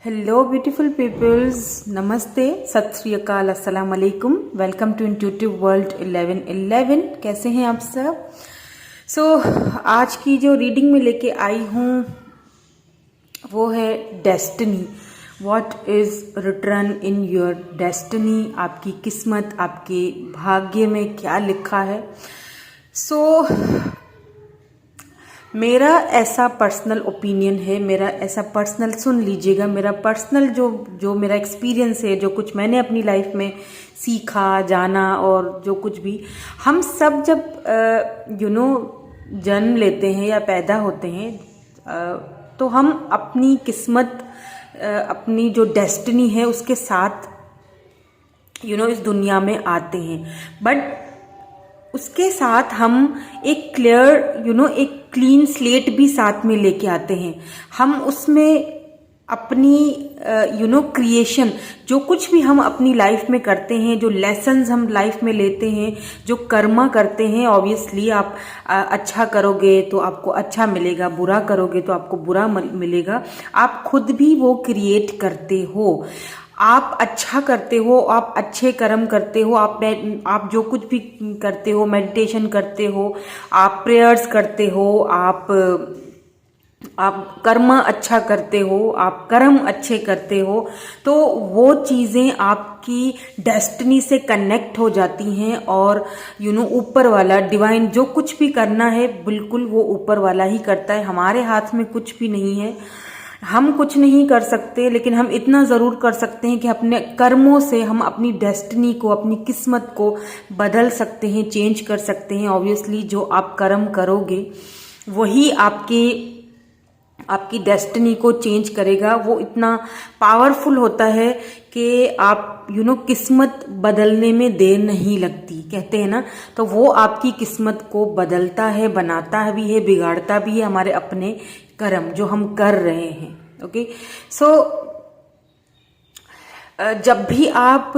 Hello beautiful peoples, नमस्ते, सत श्री अकाल, अस्सलाम वालेकुम। Welcome to intuitive world 1111। कैसे हैं आप सब? आज की जो रीडिंग में लेके आई हूँ वो है destiny. What is return in your destiny? आपकी किस्मत, आपके भाग्य में क्या लिखा है? मेरा ऐसा पर्सनल ओपिनियन है, मेरा ऐसा पर्सनल, सुन लीजिएगा, मेरा पर्सनल जो मेरा एक्सपीरियंस है, जो कुछ मैंने अपनी लाइफ में सीखा, जाना, और जो कुछ भी हम सब जब जन्म लेते हैं या पैदा होते हैं तो हम अपनी किस्मत, अपनी जो डेस्टिनी है उसके साथ इस दुनिया में आते हैं। बट उसके साथ हम एक क्लियर एक क्लीन स्लेट भी साथ में लेके आते हैं। हम उसमें अपनी क्रिएशन, जो कुछ भी हम अपनी लाइफ में करते हैं, जो लेसन्स हम लाइफ में लेते हैं, जो कर्मा करते हैं, ऑब्वियसली आप अच्छा करोगे तो आपको अच्छा मिलेगा, बुरा करोगे तो आपको बुरा मिलेगा। आप खुद भी वो क्रिएट करते हो। आप अच्छा करते हो, आप अच्छे कर्म करते हो, आप जो कुछ भी करते हो, मेडिटेशन करते हो, आप प्रेयर्स करते हो, आप कर्म अच्छा करते हो, आप कर्म अच्छे करते हो, तो वो चीज़ें आपकी डेस्टिनी से कनेक्ट हो जाती हैं। और ऊपर वाला डिवाइन जो कुछ भी करना है, बिल्कुल वो ऊपर वाला ही करता है। हमारे हाथ में कुछ भी नहीं है, हम कुछ नहीं कर सकते, लेकिन हम इतना ज़रूर कर सकते हैं कि अपने कर्मों से हम अपनी डेस्टिनी को, अपनी किस्मत को बदल सकते हैं, चेंज कर सकते हैं। ऑब्वियसली जो आप कर्म करोगे वही आपकी डेस्टिनी को चेंज करेगा। वो इतना पावरफुल होता है कि आप किस्मत बदलने में देर नहीं लगती, कहते हैं ना। तो वो आपकी किस्मत को बदलता है, बनाता भी है, बिगाड़ता भी है, हमारे अपने कर्म जो हम कर रहे हैं। ओके, जब भी आप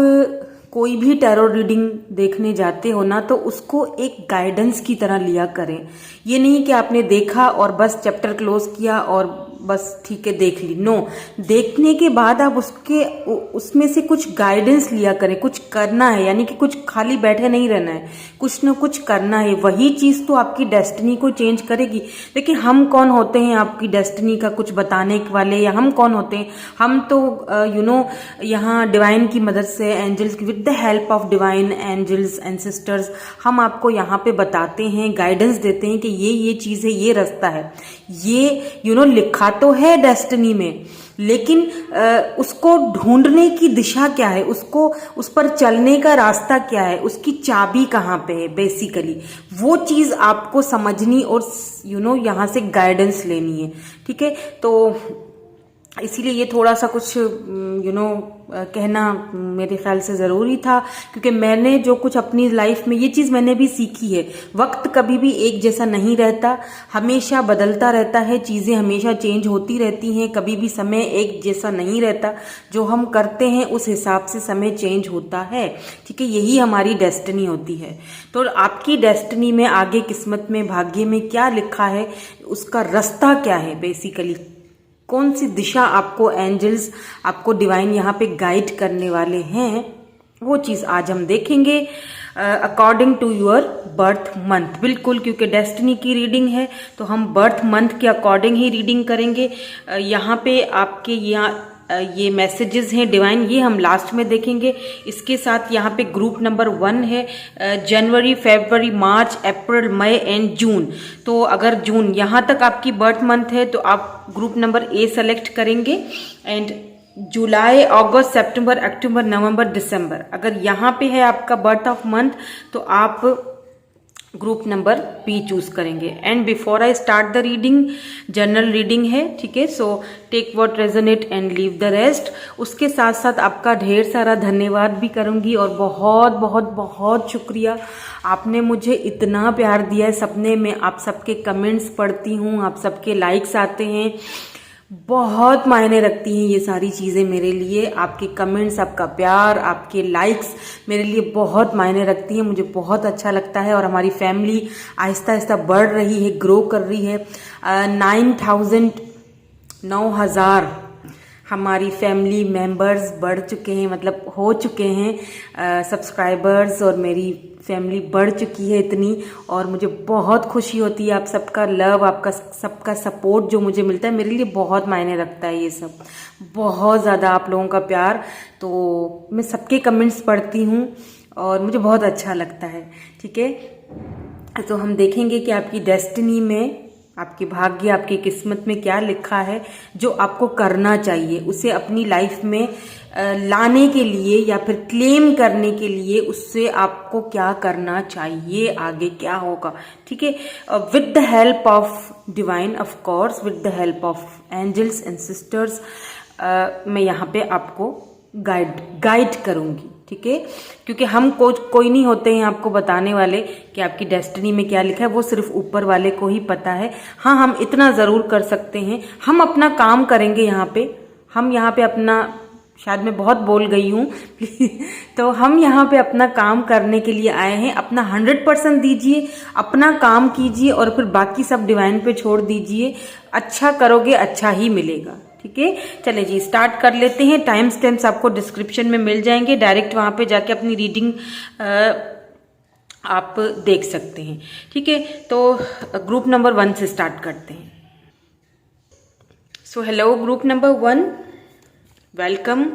कोई भी टैरो रीडिंग देखने जाते हो ना, तो उसको एक गाइडेंस की तरह लिया करें। ये नहीं कि आपने देखा और बस चैप्टर क्लोज किया और बस ठीक है देख ली। नो, देखने के बाद आप उसमें से कुछ गाइडेंस लिया करें। कुछ करना है, यानी कि कुछ खाली बैठे नहीं रहना है, कुछ ना कुछ करना है। वही चीज तो आपकी डेस्टिनी को चेंज करेगी। लेकिन हम कौन होते हैं आपकी डेस्टिनी का कुछ बताने वाले? या हम कौन होते हैं? हम तो यहाँ डिवाइन की मदद से, एंजल्स की, with the help of divine angels ancestors, हम आपको यहाँ पे बताते हैं, गाइडेंस देते हैं कि ये चीज है, ये रास्ता है, ये लिखा तो है डेस्टिनी में, लेकिन उसको ढूंढने की दिशा क्या है, उस पर चलने का रास्ता क्या है, उसकी चाबी कहाँ पे है, बेसिकली वो चीज आपको समझनी और यहाँ से गाइडेंस लेनी है। ठीक है, तो इसीलिए ये थोड़ा सा कुछ कहना मेरे ख्याल से ज़रूरी था, क्योंकि मैंने जो कुछ अपनी लाइफ में, ये चीज़ मैंने भी सीखी है। वक्त कभी भी एक जैसा नहीं रहता, हमेशा बदलता रहता है, चीज़ें हमेशा चेंज होती रहती हैं। कभी भी समय एक जैसा नहीं रहता, जो हम करते हैं उस हिसाब से समय चेंज होता है। ठीक है, यही हमारी डेस्टिनी होती है। तो आपकी डेस्टिनी में, आगे किस्मत में, भाग्य में क्या लिखा है, उसका रास्ता क्या है, बेसिकली कौन सी दिशा आपको एंजल्स, आपको डिवाइन यहाँ पे गाइड करने वाले हैं, वो चीज़ आज हम देखेंगे according to your birth month. बिल्कुल, क्योंकि डेस्टिनी की रीडिंग है तो हम बर्थ मंथ के अकॉर्डिंग ही रीडिंग करेंगे। यहाँ पे आपके ये मैसेजेस हैं डिवाइन, ये हम लास्ट में देखेंगे। इसके साथ यहाँ पे ग्रुप नंबर 1 है, जनवरी, फरवरी, मार्च, अप्रैल, मई एंड जून। तो अगर जून यहाँ तक आपकी बर्थ मंथ है तो आप ग्रुप नंबर ए सेलेक्ट करेंगे। एंड जुलाई, अगस्त, सितंबर, अक्टूबर, नवंबर, दिसंबर, अगर यहाँ पे है आपका बर्थ ऑफ मंथ तो आप ग्रुप नंबर बी चूज करेंगे। And before I start the reading, general reading है, ठीक है, so take what resonate and leave the rest. उसके साथ साथ आपका ढेर सारा धन्यवाद भी करूंगी, और बहुत बहुत बहुत शुक्रिया, आपने मुझे इतना प्यार दिया है। सपने में आप सबके कमेंट्स पढ़ती हूँ, आप सबके लाइक्स आते हैं, बहुत मायने रखती हैं ये सारी चीज़ें मेरे लिए। आपके कमेंट्स, आपका प्यार, आपके लाइक्स मेरे लिए बहुत मायने रखती हैं, मुझे बहुत अच्छा लगता है। और हमारी फैमिली आहिस्ता आहिस्ता बढ़ रही है, ग्रो कर रही है। 9,000 हमारी फैमिली मेंबर्स बढ़ चुके हैं, मतलब हो चुके हैं सब्सक्राइबर्स, और मेरी फैमिली बढ़ चुकी है इतनी, और मुझे बहुत खुशी होती है। आप सबका लव, आपका सबका सपोर्ट जो मुझे मिलता है, मेरे लिए बहुत मायने रखता है ये सब, बहुत ज़्यादा आप लोगों का प्यार। तो मैं सबके कमेंट्स पढ़ती हूँ और मुझे बहुत अच्छा लगता है। ठीक है, तो हम देखेंगे कि आपकी डेस्टिनी में, आपके भाग्य, आपकी किस्मत में क्या लिखा है जो आपको करना चाहिए, उसे अपनी लाइफ में लाने के लिए या फिर क्लेम करने के लिए उससे आपको क्या करना चाहिए, आगे क्या होगा। ठीक है, with the help of divine, of course with the help of angels ancestors, मैं यहाँ पे आपको गाइड करूंगी। ठीक है, क्योंकि हम कोई नहीं होते हैं आपको बताने वाले कि आपकी डेस्टिनी में क्या लिखा है, वो सिर्फ ऊपर वाले को ही पता है। हाँ, हम इतना ज़रूर कर सकते हैं, हम अपना काम करेंगे यहाँ पे, हम यहाँ पे अपना, शायद मैं बहुत बोल गई हूँ तो हम यहाँ पे अपना काम करने के लिए आए हैं। अपना 100% दीजिए, अपना काम कीजिए और फिर बाकी सब डिवाइन पे छोड़ दीजिए। अच्छा करोगे अच्छा ही मिलेगा। ठीक है, चले जी स्टार्ट कर लेते हैं। टाइम स्टैम्प्स आपको डिस्क्रिप्शन में मिल जाएंगे, डायरेक्ट वहां पे जाके अपनी रीडिंग आप देख सकते हैं। ठीक है, तो ग्रुप नंबर 1 से स्टार्ट करते हैं। So hello group number 1, welcome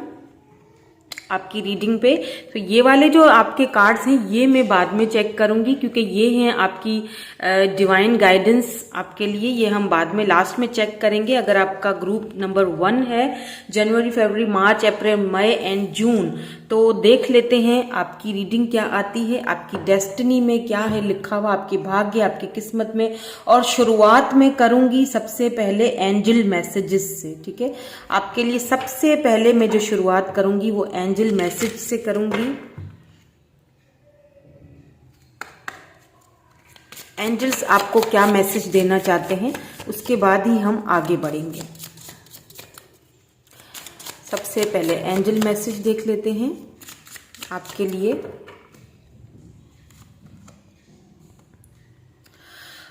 आपकी रीडिंग पे। तो ये वाले जो आपके कार्ड्स हैं ये मैं बाद में चेक करूंगी, क्योंकि ये हैं आपकी डिवाइन गाइडेंस आपके लिए, ये हम बाद में लास्ट में चेक करेंगे। अगर आपका ग्रुप नंबर 1 है, जनवरी, फरवरी, मार्च, अप्रैल, मई एंड जून, तो देख लेते हैं आपकी रीडिंग क्या आती है, आपकी डेस्टिनी में क्या है लिखा हुआ, आपके भाग्य, आपकी किस्मत में। और शुरुआत में करूंगी सबसे पहले एंजल मैसेजेस से। ठीक है, आपके लिए सबसे पहले मैं जो शुरुआत करूंगी वो एंजल मैसेज से करूंगी। एंजल्स आपको क्या मैसेज देना चाहते हैं, उसके बाद ही हम आगे बढ़ेंगे। सबसे पहले एंजल मैसेज देख लेते हैं आपके लिए।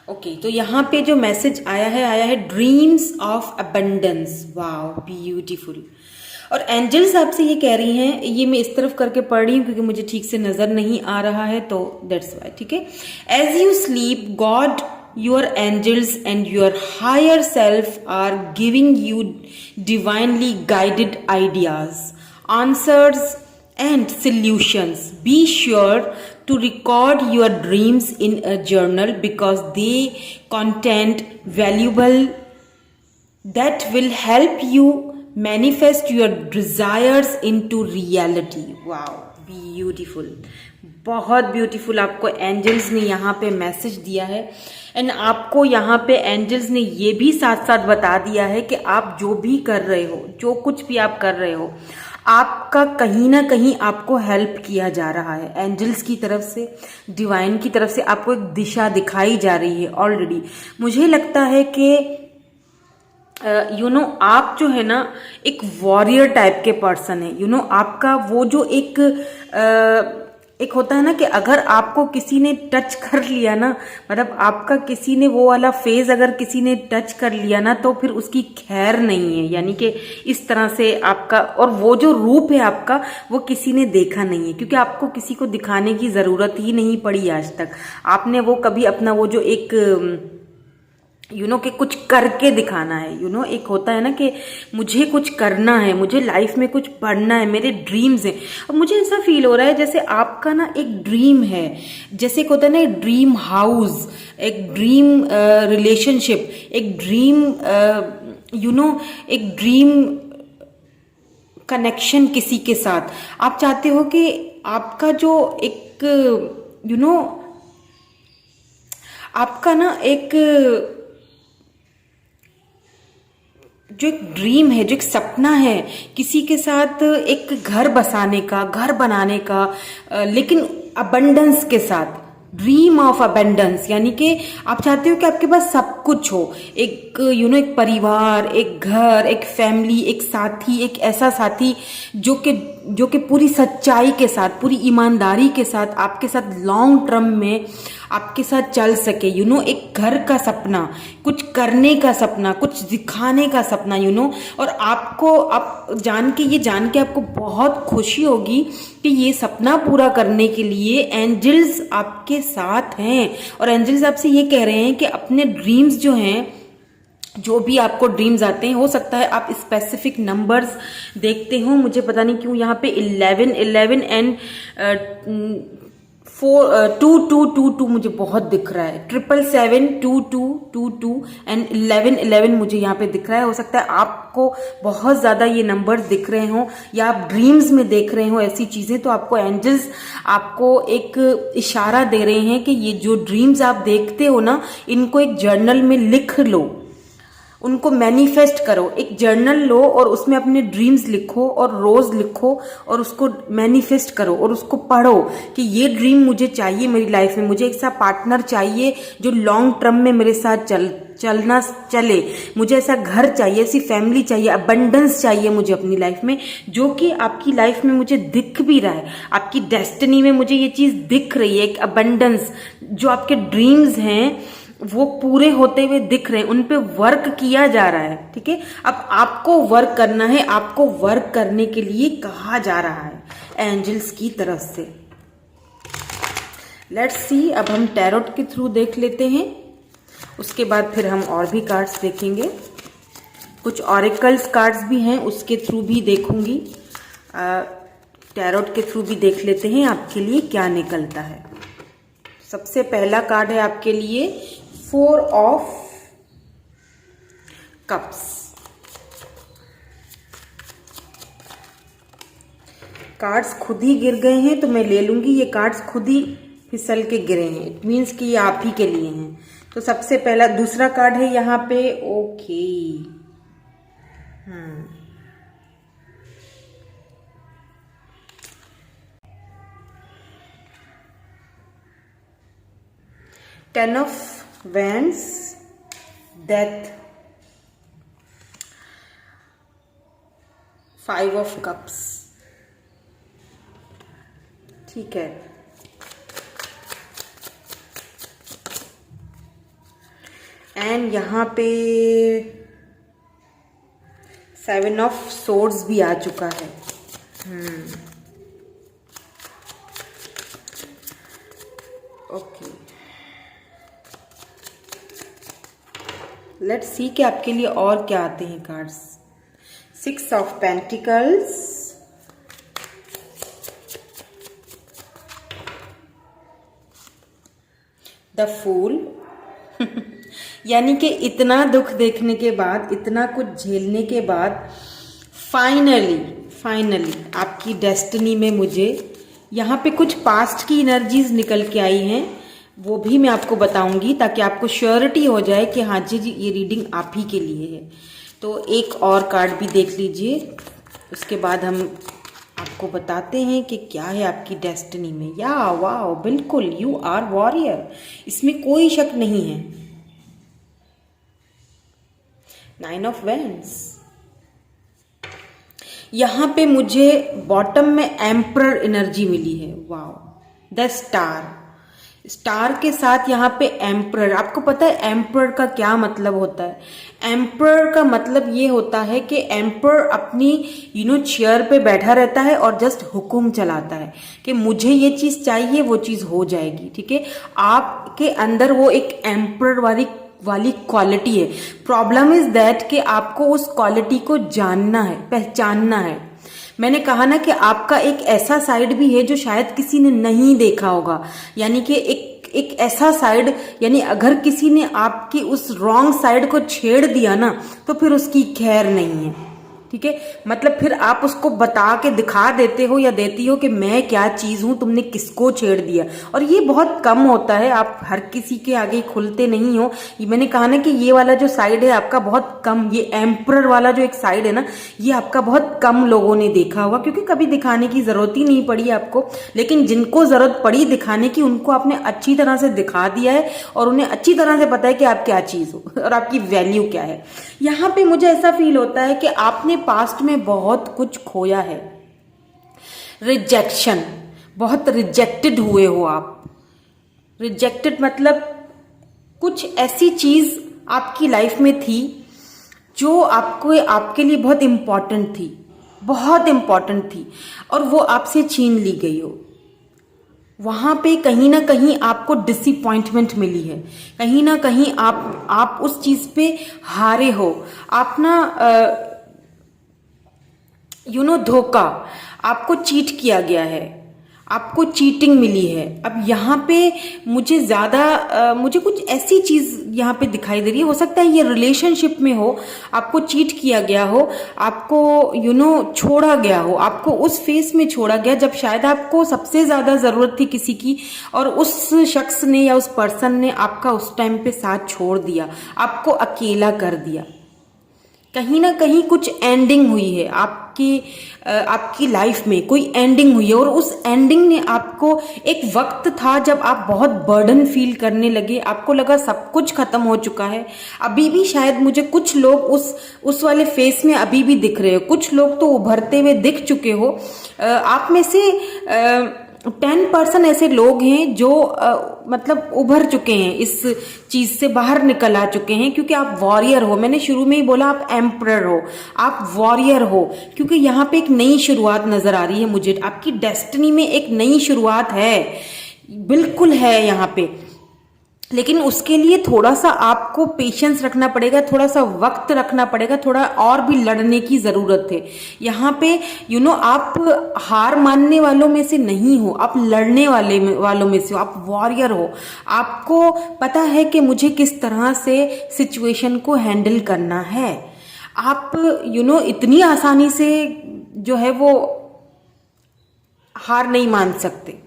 ओके, तो यहाँ पे जो मैसेज आया है dreams of abundance. Wow, beautiful. और एंजल्स आपसे ये कह रही हैं, ये मैं इस तरफ करके पढ़ रही हूँ क्योंकि मुझे ठीक से नजर नहीं आ रहा है, तो दैट्स वाई। ठीक है, as you sleep God, your angels and your higher self are giving you divinely guided ideas, answers and solutions. Be sure to record your dreams in a journal because they contain valuable that will help you manifest your desires into reality. Wow, beautiful, बहुत beautiful आपको angels ने यहाँ पे message दिया है। And आपको यहाँ पे एंजल्स ने ये भी साथ साथ बता दिया है कि आप जो भी कर रहे हो, जो कुछ भी आप कर रहे हो, आपका कहीं ना कहीं आपको हेल्प किया जा रहा है एंजल्स की तरफ से, डिवाइन की तरफ से। आपको एक दिशा दिखाई जा रही है ऑलरेडी। मुझे लगता है कि आप जो है ना एक वॉरियर टाइप के पर्सन है। आपका वो जो एक होता है ना कि अगर आपको किसी ने टच कर लिया ना, मतलब आपका किसी ने वो वाला फेज अगर किसी ने टच कर लिया ना, तो फिर उसकी खैर नहीं है। यानी कि इस तरह से आपका, और वो जो रूप है आपका, वो किसी ने देखा नहीं है, क्योंकि आपको किसी को दिखाने की जरूरत ही नहीं पड़ी आज तक। आपने वो कभी अपना वो जो एक कि कुछ करके दिखाना है, एक होता है ना कि मुझे कुछ करना है, मुझे लाइफ में कुछ पढ़ना है, मेरे ड्रीम्स हैं। अब मुझे ऐसा फील हो रहा है जैसे आपका ना एक ड्रीम है, जैसे एक होता है ना एक ड्रीम हाउस, एक ड्रीम रिलेशनशिप, एक ड्रीम एक ड्रीम कनेक्शन किसी के साथ। आप चाहते हो कि आपका जो एक आपका ना एक जो एक ड्रीम है, जो एक सपना है किसी के साथ, एक घर बसाने का, घर बनाने का, लेकिन अबंडेंस के साथ, ड्रीम ऑफ अबंडेंस। यानी कि आप चाहते हो कि आपके पास सब कुछ हो, एक एक परिवार, एक घर, एक फैमिली, एक साथी, एक ऐसा साथी जो कि जो कि पूरी सच्चाई के साथ, पूरी ईमानदारी के साथ आपके साथ लॉन्ग टर्म में आपके साथ चल सके। एक घर का सपना, कुछ करने का सपना, कुछ दिखाने का सपना, और आपको आप जान के आपको बहुत खुशी होगी कि ये सपना पूरा करने के लिए एंजल्स आपके साथ हैं। और एंजल्स आपसे ये कह रहे हैं कि अपने ड्रीम्स जो हैं, जो भी आपको ड्रीम्स आते हैं, हो सकता है आप स्पेसिफिक नंबर्स देखते हो। मुझे पता नहीं क्यों यहाँ पे 11 एंड 2222 मुझे बहुत दिख रहा है। 7772222 एंड 11 मुझे यहाँ पे दिख रहा है। हो सकता है आपको बहुत ज्यादा ये नंबर्स दिख रहे हो या आप ड्रीम्स में देख रहे हो ऐसी चीजें, तो आपको एंजल्स आपको एक इशारा दे रहे हैं कि ये जो ड्रीम्स आप देखते हो ना, इनको एक जर्नल में लिख लो, उनको मैनिफेस्ट करो। एक जर्नल लो और उसमें अपने ड्रीम्स लिखो और रोज लिखो और उसको मैनिफेस्ट करो और उसको पढ़ो कि ये ड्रीम मुझे चाहिए मेरी लाइफ में। मुझे एक ऐसा पार्टनर चाहिए जो लॉन्ग टर्म में मेरे साथ चले। मुझे ऐसा घर चाहिए, ऐसी फैमिली चाहिए, अबंडेंस चाहिए मुझे अपनी लाइफ में, जो कि आपकी लाइफ में मुझे दिख भी रहा है। आपकी डेस्टिनी में मुझे ये चीज दिख रही है, एक अबंडेंस। जो आपके ड्रीम्स हैं वो पूरे होते हुए दिख रहे हैं, उन पे वर्क किया जा रहा है। ठीक है, अब आपको वर्क करना है, आपको वर्क करने के लिए कहा जा रहा है एंजल्स की तरफ से। लेट्स सी, अब हम टैरोट के थ्रू देख लेते हैं, उसके बाद फिर हम और भी कार्ड्स देखेंगे। कुछ ऑरेकल्स कार्ड्स भी हैं, उसके थ्रू भी देखूंगी। टैरोट के थ्रू भी देख लेते हैं आपके लिए क्या निकलता है। सबसे पहला कार्ड है आपके लिए 4 ऑफ कप्स। कार्ड्स खुद ही गिर गए हैं तो मैं ले लूंगी। ये कार्ड्स खुद ही फिसल के गिरे हैं, इट मीन्स कि ये आप ही के लिए हैं। तो सबसे पहला दूसरा कार्ड है यहाँ पे, okay. Ten of Wands, Death, 5 of Cups। ठीक है, एंड यहाँ पे 7 ऑफ Swords भी आ चुका है। ओके, लेट्स सी कि आपके लिए और क्या आते हैं cards. 6 of pentacles, the fool. यानी कि इतना दुख देखने के बाद, इतना कुछ झेलने के बाद फाइनली आपकी डेस्टिनी में मुझे यहाँ पे कुछ पास्ट की एनर्जीज निकल के आई हैं, वो भी मैं आपको बताऊंगी ताकि आपको श्योरिटी हो जाए कि हाँ जी ये रीडिंग आप ही के लिए है। तो एक और कार्ड भी देख लीजिए, उसके बाद हम आपको बताते हैं कि क्या है आपकी डेस्टिनी में। या वाह, बिल्कुल, यू आर वॉरियर, इसमें कोई शक नहीं है। 9 ऑफ Wands। यहां पे मुझे बॉटम में एम्परर एनर्जी मिली है। वाओ, द स्टार के साथ यहाँ पे एम्परर। आपको पता है एम्परर का क्या मतलब होता है? एम्परर का मतलब ये होता है कि एम्परर अपनी चेयर पे बैठा रहता है और जस्ट हुक्म चलाता है कि मुझे ये चीज चाहिए, वो चीज हो जाएगी। ठीक है, आपके अंदर वो एक एम्परर वाली क्वालिटी है। प्रॉब्लम इज दैट कि आपको उस क्वालिटी को जानना है, पहचानना है। मैंने कहा ना कि आपका एक ऐसा साइड भी है जो शायद किसी ने नहीं देखा होगा, यानी कि एक ऐसा साइड, यानी अगर किसी ने आपकी उस रॉन्ग साइड को छेड़ दिया ना तो फिर उसकी खैर नहीं है। ठीक है, मतलब फिर आप उसको बता के दिखा देते हो या देती हो कि मैं क्या चीज हूं, तुमने किसको छेड़ दिया। और ये बहुत कम होता है, आप हर किसी के आगे खुलते नहीं हो। ये मैंने कहा ना कि ये वाला जो साइड है आपका बहुत कम, ये एम्परर वाला जो एक साइड है ना, ये आपका बहुत कम लोगों ने देखा होगा, क्योंकि कभी दिखाने की जरूरत ही नहीं पड़ी आपको। लेकिन जिनको जरूरत पड़ी दिखाने की, उनको आपने अच्छी तरह से दिखा दिया है और उन्हें अच्छी तरह से पता है कि आप क्या चीज हो और आपकी वैल्यू क्या है। यहाँ पे मुझे ऐसा फील होता है कि आपने पास्ट में बहुत कुछ खोया है, रिजेक्शन, बहुत रिजेक्टेड हुए हो आप। रिजेक्टेड मतलब कुछ ऐसी चीज आपकी लाइफ में थी जो आपको आपके लिए बहुत इम्पॉर्टेंट थी, बहुत इम्पॉर्टेंट थी, और वो आपसे छीन ली गई हो। वहां पे कहीं ना कहीं आपको डिसअपॉइंटमेंट मिली है, कहीं ना कहीं आप उस चीज पे हारे हो। आप ना धोखा, आपको चीट किया गया है, आपको चीटिंग मिली है। अब यहाँ पे मुझे कुछ ऐसी चीज यहाँ पे दिखाई दे रही है। हो सकता है ये रिलेशनशिप में हो, आपको चीट किया गया हो, आपको छोड़ा गया हो, आपको उस फेस में छोड़ा गया जब शायद आपको सबसे ज्यादा जरूरत थी किसी की, और उस शख्स ने या उस पर्सन ने आपका उस टाइम पे साथ छोड़ दिया, आपको अकेला कर दिया। कहीं ना कहीं कुछ एंडिंग हुई है आपकी लाइफ में, कोई एंडिंग हुई है, और उस एंडिंग ने आपको, एक वक्त था जब आप बहुत बर्डन फील करने लगे, आपको लगा सब कुछ खत्म हो चुका है। अभी भी शायद मुझे कुछ लोग उस वाले फेस में अभी भी दिख रहे हो, कुछ लोग तो उभरते हुए दिख चुके हो। आप में से 10% ऐसे लोग हैं जो मतलब उभर चुके हैं, इस चीज से बाहर निकल आ चुके हैं, क्योंकि आप वॉरियर हो। मैंने शुरू में ही बोला आप एम्परर हो, आप वॉरियर हो, क्योंकि यहाँ पे एक नई शुरुआत नजर आ रही है मुझे। आपकी डेस्टिनी में एक नई शुरुआत है, बिल्कुल है यहाँ पे, लेकिन उसके लिए थोड़ा सा आपको पेशेंस रखना पड़ेगा, थोड़ा सा वक्त रखना पड़ेगा, थोड़ा और भी लड़ने की जरूरत है। यहाँ पे आप हार मानने वालों में से नहीं हो, आप लड़ने वालों में से हो, आप वॉरियर हो। आपको पता है कि मुझे किस तरह से सिचुएशन को हैंडल करना है। आप इतनी आसानी से जो है वो हार नहीं मान सकते,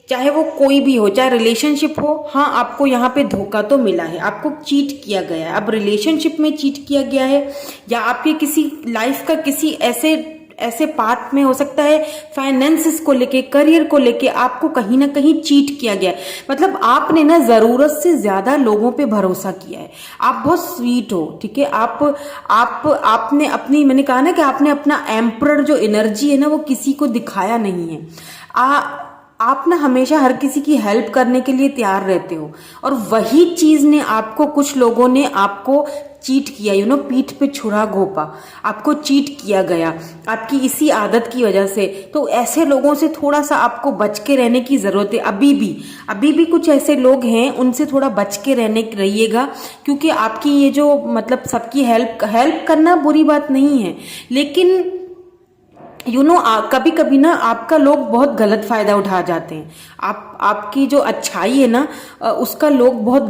चाहे वो कोई भी हो, चाहे रिलेशनशिप हो। हाँ, आपको यहाँ पे धोखा तो मिला है, आपको चीट किया गया है। अब रिलेशनशिप में चीट किया गया है, या आपके किसी लाइफ का किसी ऐसे पार्ट में हो सकता है, फाइनेंसेस को लेके, करियर को लेके आपको कहीं ना कहीं चीट किया गया है। मतलब आपने ना जरूरत से ज्यादा लोगों पे भरोसा किया है। आप बहुत स्वीट हो, ठीक है, आपने अपनी, मैंने कहा ना कि आपने अपना एम्परर जो एनर्जी है ना वो किसी को दिखाया नहीं है। आप ना हमेशा हर किसी की हेल्प करने के लिए तैयार रहते हो, और वही चीज ने आपको, कुछ लोगों ने आपको चीट किया, पीठ पे छुरा घोंपा, आपको चीट किया गया आपकी इसी आदत की वजह से। तो ऐसे लोगों से थोड़ा सा आपको बच के रहने की जरूरत है। अभी भी कुछ ऐसे लोग हैं, उनसे थोड़ा बच के रहिएगा, क्योंकि आपकी ये जो मतलब सबकी हेल्प करना बुरी बात नहीं है, लेकिन कभी कभी ना आपका लोग बहुत गलत फायदा उठा जाते हैं। आपकी जो अच्छाई है ना उसका लोग बहुत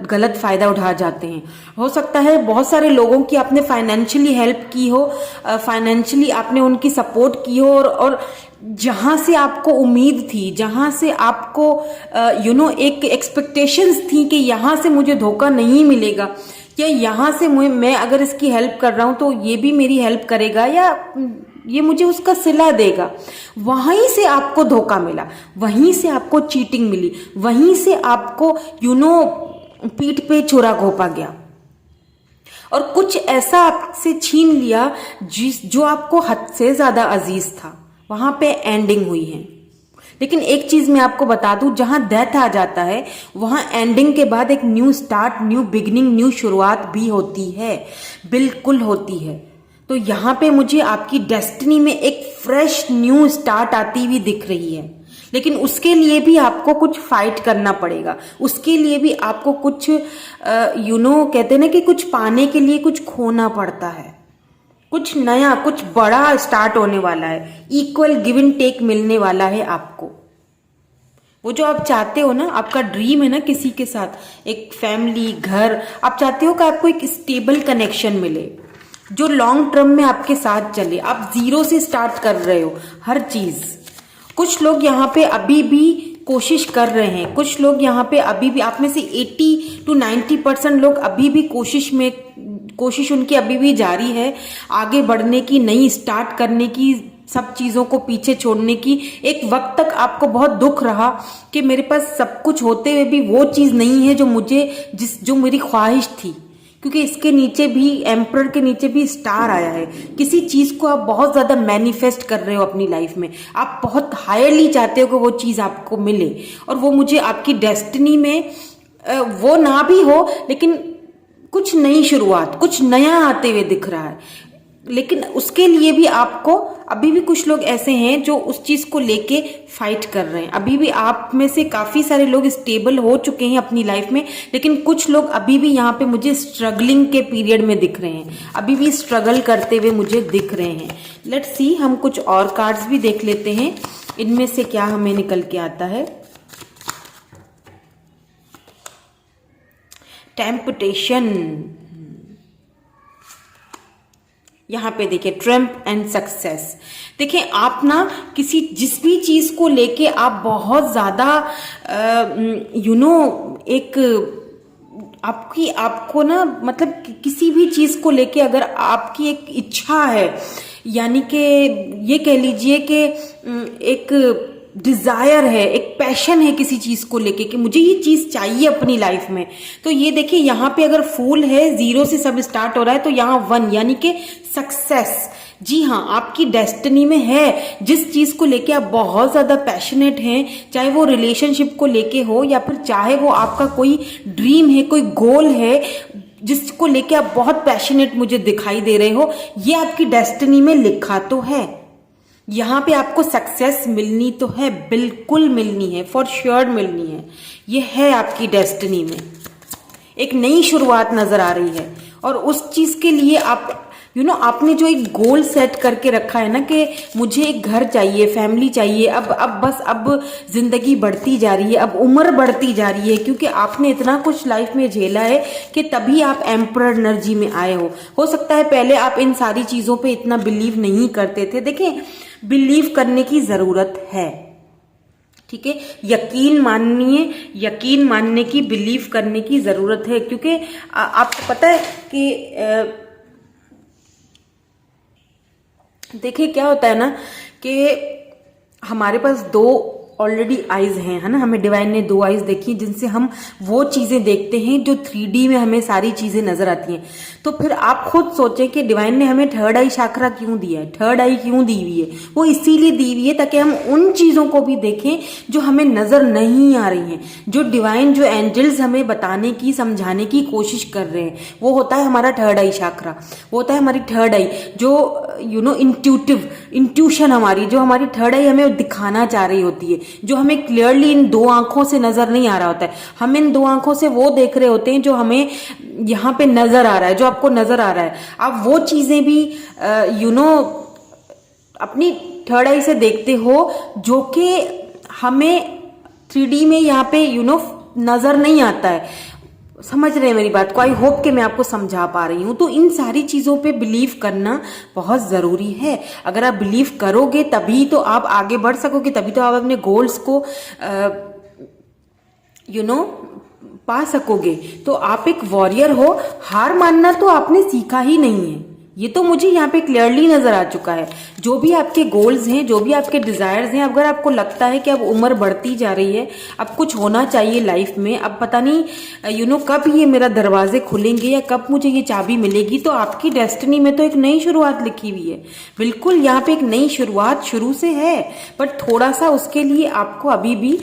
गलत फायदा उठा जाते हैं। हो सकता है बहुत सारे लोगों की आपने फाइनेंशियली हेल्प की हो, फाइनेंशियली आपने उनकी सपोर्ट की हो, और जहां से आपको उम्मीद थी, जहां से आपको एक एक्सपेक्टेशंस थी कि यहां से मुझे धोखा नहीं मिलेगा, या यहाँ से मैं अगर इसकी हेल्प कर रहा हूं तो ये भी मेरी हेल्प करेगा, या ये मुझे उसका सिला देगा, वहीं से आपको धोखा मिला, वहीं से आपको चीटिंग मिली, वहीं से आपको पीठ पे छुरा घोंपा गया, और कुछ ऐसा आपसे छीन लिया जो आपको हद से ज्यादा अजीज था। वहां पे एंडिंग हुई है। लेकिन एक चीज मैं आपको बता दूं, जहां डेथ आ जाता है वहां एंडिंग के बाद एक new start, new beginning, new शुरुआत भी होती है, बिल्कुल होती है। तो यहाँ पे मुझे आपकी डेस्टिनी में एक फ्रेश न्यू स्टार्ट आती हुई दिख रही है, लेकिन उसके लिए भी आपको कुछ फाइट करना पड़ेगा, उसके लिए भी आपको कुछ कहते हैं ना कि कुछ पाने के लिए कुछ खोना पड़ता है। कुछ नया, कुछ बड़ा स्टार्ट होने वाला है, इक्वल गिव एंड टेक मिलने वाला है आपको। वो जो आप चाहते हो ना, आपका ड्रीम है ना किसी के साथ, एक फैमिली, घर, आप चाहते हो कि आपको एक स्टेबल कनेक्शन मिले जो लॉन्ग टर्म में आपके साथ चले। आप जीरो से स्टार्ट कर रहे हो हर चीज। कुछ लोग यहाँ पे अभी भी कोशिश कर रहे हैं, कुछ लोग यहाँ पे अभी भी, आप में से 80 to 90% लोग अभी भी कोशिश उनकी अभी भी जारी है, आगे बढ़ने की, नई स्टार्ट करने की, सब चीजों को पीछे छोड़ने की। एक वक्त तक आपको बहुत दुख रहा कि मेरे पास सब कुछ होते हुए भी वो चीज नहीं है जो मेरी ख्वाहिश थी, क्योंकि इसके नीचे भी, एम्परर के नीचे भी स्टार आया है। किसी चीज को आप बहुत ज्यादा मैनिफेस्ट कर रहे हो अपनी लाइफ में, आप बहुत हायरली चाहते हो कि वो चीज आपको मिले, और वो मुझे आपकी डेस्टिनी में वो ना भी हो, लेकिन कुछ नई शुरुआत, कुछ नया आते हुए दिख रहा है। लेकिन उसके लिए भी आपको, अभी भी कुछ लोग ऐसे हैं जो उस चीज को लेके फाइट कर रहे हैं। अभी भी आप में से काफी सारे लोग स्टेबल हो चुके हैं अपनी लाइफ में, लेकिन कुछ लोग अभी भी यहाँ पे मुझे स्ट्रगलिंग के पीरियड में दिख रहे हैं, अभी भी स्ट्रगल करते हुए मुझे दिख रहे हैं। लेट्स सी, हम कुछ और कार्ड्स भी देख लेते हैं, इनमें से क्या हमें निकल के आता है। टेम्पटेशन, यहां पे देखिए ट्रम्प एंड सक्सेस। देखिए आप ना किसी, जिस भी चीज को लेके आप बहुत ज्यादा एक आपको ना, मतलब किसी भी चीज को लेके अगर आपकी एक इच्छा है, यानी कि ये कह लीजिए कि एक डिजायर है, एक पैशन है किसी चीज को लेके कि मुझे ये चीज चाहिए अपनी लाइफ में, तो ये देखिए यहाँ पे अगर फूल है, जीरो से सब स्टार्ट हो रहा है, तो यहाँ 1 यानी कि सक्सेस। जी हाँ, आपकी डेस्टिनी में है। जिस चीज को लेके आप बहुत ज्यादा पैशनेट हैं, चाहे वो रिलेशनशिप को लेके हो या फिर चाहे वो आपका कोई ड्रीम है, कोई गोल है जिसको लेके आप बहुत पैशनेट मुझे दिखाई दे रहे हो, ये आपकी डेस्टिनी में लिखा तो है। यहाँ पे आपको सक्सेस मिलनी तो है, बिल्कुल मिलनी है, फॉर श्योर मिलनी है। ये है आपकी डेस्टिनी में, एक नई शुरुआत नजर आ रही है। और उस चीज के लिए आप आपने जो एक गोल सेट करके रखा है ना कि मुझे एक घर चाहिए, फैमिली चाहिए, अब जिंदगी बढ़ती जा रही है, अब उम्र बढ़ती जा रही है, क्योंकि आपने इतना कुछ लाइफ में झेला है कि तभी आप एम्परर एनर्जी में आए हो सकता है पहले आप इन सारी चीजों पे इतना बिलीव नहीं करते थे। देखिए, बिलीव करने की जरूरत है, ठीक है, यकीन मानने की, बिलीव करने की जरूरत है, क्योंकि आपको पता है कि देखिए क्या होता है ना कि हमारे पास 2 ऑलरेडी आईज हैं, है ना, हमें डिवाइन ने 2 आईज देखी जिनसे हम वो चीजें देखते हैं जो 3D में हमें सारी चीजें नजर आती हैं। तो फिर आप खुद सोचें कि डिवाइन ने हमें 3rd आई चक्रा क्यों दिया है, 3rd आई क्यों दी हुई है? वो इसीलिए दी हुई है ताकि हम उन चीजों को भी देखें जो हमें नजर नहीं आ रही हैं, जो डिवाइन, जो एंजल्स हमें बताने की, समझाने की कोशिश कर रहे हैं। वो होता है हमारा 3rd आई चक्रा, वो होता है हमारी 3rd आई, जो इंट्यूशन हमारी, जो हमारी 3rd आई हमें दिखाना चाह रही होती है, जो हमें क्लियरली इन 2 आंखों से नजर नहीं आ रहा होता है। हम इन 2 आंखों से वो देख रहे होते हैं जो हमें यहाँ पे नजर आ रहा है, जो आपको नजर आ रहा है। आप वो चीजें भी अपनी 3rd आई से देखते हो जो कि हमें 3D में यहाँ पे नजर नहीं आता है। समझ रहे हैं मेरी बात को? आई होप कि मैं आपको समझा पा रही हूं। तो इन सारी चीजों पे बिलीव करना बहुत जरूरी है। अगर आप बिलीव करोगे तभी तो आप आगे बढ़ सकोगे, तभी तो आप अपने गोल्स को पा सकोगे। तो आप एक वॉरियर हो, हार मानना तो आपने सीखा ही नहीं है, ये तो मुझे यहाँ पे क्लियरली नजर आ चुका है। जो भी आपके गोल्स हैं, जो भी आपके डिजायर्स हैं, अगर आपको लगता है कि अब उम्र बढ़ती जा रही है, अब कुछ होना चाहिए लाइफ में, अब पता नहीं कब ये मेरा दरवाजे खुलेंगे या कब मुझे ये चाबी मिलेगी, तो आपकी डेस्टिनी में तो एक नई शुरुआत लिखी हुई है। बिल्कुल यहाँ पे एक नई शुरुआत शुरू से है, बट थोड़ा सा उसके लिए आपको अभी भी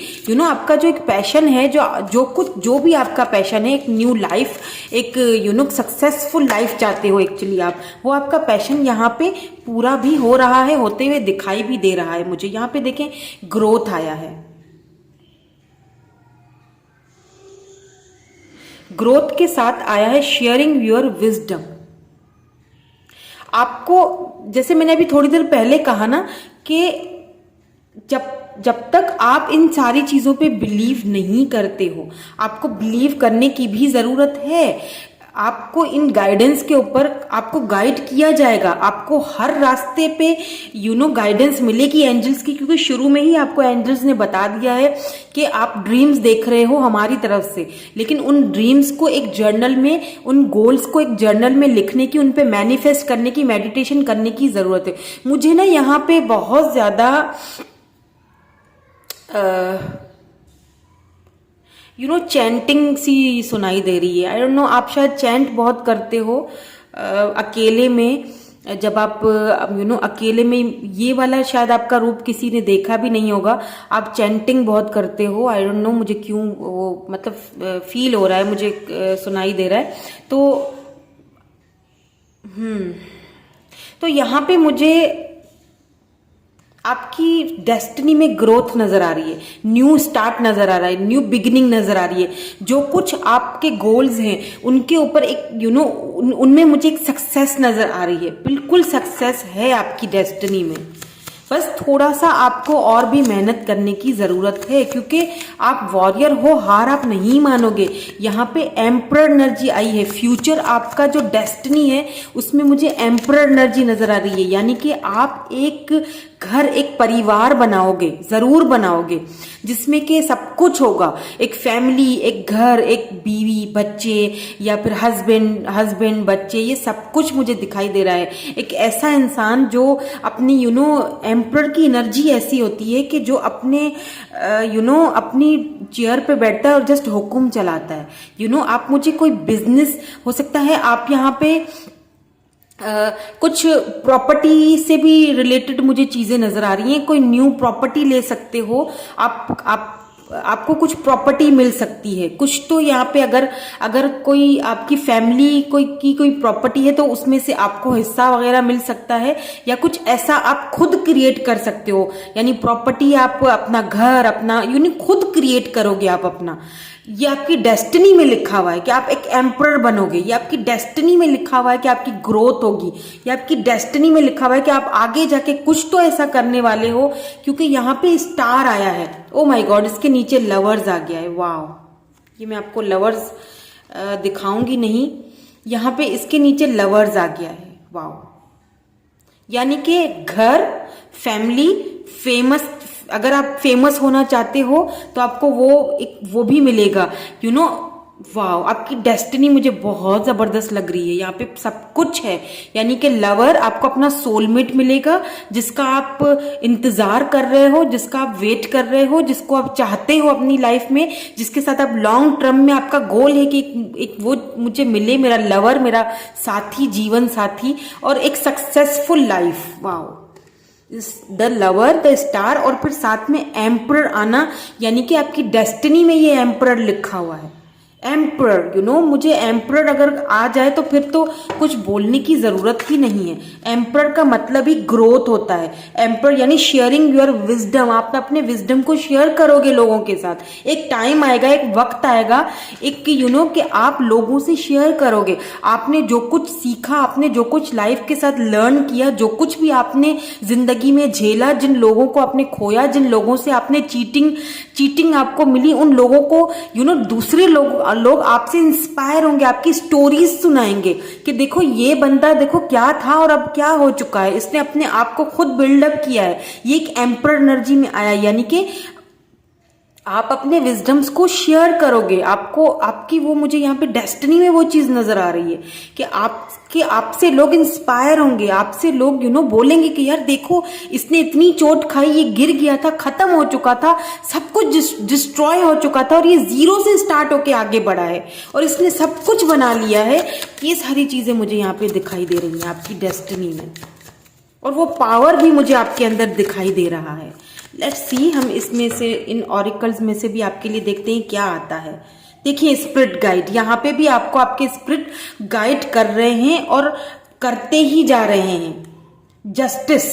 आपका जो एक पैशन है, जो भी आपका पैशन है, एक न्यू लाइफ, एक सक्सेसफुल लाइफ चाहते हो एक्चुअली आप, वो आपका पैशन यहाँ पे पूरा भी हो रहा है, होते हुए दिखाई भी दे रहा है मुझे। यहाँ पे देखें, ग्रोथ आया है, ग्रोथ के साथ आया है शेयरिंग योर विजडम। आपको, जैसे मैंने अभी थोड़ी देर पहले कहा ना कि जब तक आप इन सारी चीजों पे बिलीव नहीं करते हो, आपको बिलीव करने की भी जरूरत है। आपको इन गाइडेंस के ऊपर आपको गाइड किया जाएगा, आपको हर रास्ते पे गाइडेंस मिलेगी एंजल्स की, क्योंकि शुरू में ही आपको एंजल्स ने बता दिया है कि आप ड्रीम्स देख रहे हो हमारी तरफ से, लेकिन उन ड्रीम्स को एक जर्नल में, उन गोल्स को एक जर्नल में लिखने की, उन पे मैनिफेस्ट करने की, मेडिटेशन करने की जरूरत है। मुझे ना यहाँ पे बहुत ज्यादा चैंटिंग सी सुनाई दे रही है। आई डोंट नो, आप शायद चैंट बहुत करते हो अकेले में। जब आप अकेले में, ये वाला शायद आपका रूप किसी ने देखा भी नहीं होगा, आप चैंटिंग बहुत करते हो। आई डोंट नो मुझे क्यों वो मतलब फील हो रहा है, मुझे सुनाई दे रहा है। तो यहाँ पे मुझे आपकी डेस्टिनी में ग्रोथ नजर आ रही है, न्यू स्टार्ट नजर आ रहा है, न्यू बिगिनिंग नजर आ रही है। जो कुछ आपके गोल्स हैं उनके ऊपर एक उनमें मुझे एक सक्सेस नजर आ रही है। बिल्कुल सक्सेस है आपकी डेस्टिनी में, बस थोड़ा सा आपको और भी मेहनत करने की जरूरत है, क्योंकि आप वॉरियर हो, हार आप नहीं मानोगे। यहाँ पे एम्परर एनर्जी आई है। फ्यूचर आपका जो डेस्टिनी है उसमें मुझे एम्परर एनर्जी नजर आ रही है, यानी कि आप एक घर, एक परिवार बनाओगे, जरूर बनाओगे, जिसमें कि सब कुछ होगा। एक फैमिली, एक घर, एक बीवी, बच्चे, या फिर हस्बैंड बच्चे, ये सब कुछ मुझे दिखाई दे रहा है। एक ऐसा इंसान जो अपनी एम्परर की एनर्जी ऐसी होती है कि जो अपने अपनी चेयर पे बैठता है और जस्ट हुक्म चलाता है। आप मुझे कोई बिजनेस हो सकता है, आप यहाँ पे कुछ प्रॉपर्टी से भी रिलेटेड मुझे चीजें नजर आ रही हैं। कोई न्यू प्रॉपर्टी ले सकते हो आपको कुछ प्रॉपर्टी मिल सकती है कुछ। तो यहाँ पे अगर कोई आपकी फैमिली कोई प्रॉपर्टी है तो उसमें से आपको हिस्सा वगैरह मिल सकता है, या कुछ ऐसा आप खुद क्रिएट कर सकते हो। यानी प्रॉपर्टी, आप अपना घर, अपना खुद क्रिएट करोगे आप अपना। ये आपकी डेस्टिनी में लिखा हुआ है कि आप एक एम्परर बनोगे। ये आपकी डेस्टिनी में लिखा हुआ है कि आपकी ग्रोथ होगी। ये आपकी डेस्टिनी में लिखा हुआ है कि आप आगे जाके कुछ तो ऐसा करने वाले हो, क्योंकि यहाँ पे स्टार आया है। ओ माय गॉड, इसके नीचे लवर्स आ गया है। वाओ, ये मैं आपको लवर्स दिखाऊंगी नहीं, यहाँ पे इसके नीचे लवर्स आ गया है। वाओ, यानी कि घर, फैमिली, फेमस। अगर आप फेमस होना चाहते हो तो आपको वो भी मिलेगा। वाओ, आपकी डेस्टिनी मुझे बहुत जबरदस्त लग रही है। यहाँ पे सब कुछ है, यानी कि लवर, आपको अपना सोलमेट मिलेगा, जिसका आप इंतजार कर रहे हो, जिसका आप वेट कर रहे हो, जिसको आप चाहते हो अपनी लाइफ में, जिसके साथ आप लॉन्ग टर्म में आपका गोल है कि एक वो मुझे मिले, मेरा लवर, मेरा साथी, जीवन साथी, और एक successful life. Wow, the lover, the star, और फिर साथ में एम्परर आना, यानी कि आपकी डेस्टिनी में ये एम्परर लिखा हुआ है। एम्परर, मुझे एम्परर अगर आ जाए तो फिर तो कुछ बोलने की जरूरत ही नहीं है। एम्परर का मतलब ही ग्रोथ होता है। एम्परर यानी शेयरिंग योर विजडम, आप अपने विजडम को शेयर करोगे लोगों के साथ। एक टाइम आएगा, एक वक्त आएगा, एक कि आप लोगों से शेयर करोगे। आपने जो कुछ सीखा, आपने जो कुछ लाइफ के साथ लर्न किया, जो कुछ भी आपने जिंदगी में झेला, जिन लोगों को आपने खोया, जिन लोगों से आपने चीटिंग आपको मिली, उन लोगों को दूसरे लोग आपसे इंस्पायर होंगे, आपकी स्टोरीज सुनाएंगे कि देखो ये बंदा, देखो क्या था और अब क्या हो चुका है, इसने अपने आप को खुद बिल्डअप किया है। ये एक एम्परर एनर्जी में आया, यानी कि आप अपने विजडम्स को शेयर करोगे। आपकी वो, मुझे यहाँ पे डेस्टिनी में वो चीज नजर आ रही है कि आपसे लोग इंस्पायर होंगे, आपसे लोग बोलेंगे कि यार देखो, इसने इतनी चोट खाई, ये गिर गया था, खत्म हो चुका था, सब कुछ डिस्ट्रॉय हो चुका था, और ये जीरो से स्टार्ट होके आगे बढ़ा है और इसने सब कुछ बना लिया है। ये सारी चीजें मुझे यहाँ पे दिखाई दे रही हैं आपकी डेस्टिनी में, और वो पावर भी मुझे आपके अंदर दिखाई दे रहा है। लेट्स सी, हम इसमें से, इन ऑरिकल्स में से भी आपके लिए देखते हैं क्या आता है। देखिए, स्पिरिट गाइड, यहाँ पे भी आपको आपके स्पिरिट गाइड कर रहे हैं और करते ही जा रहे हैं। जस्टिस,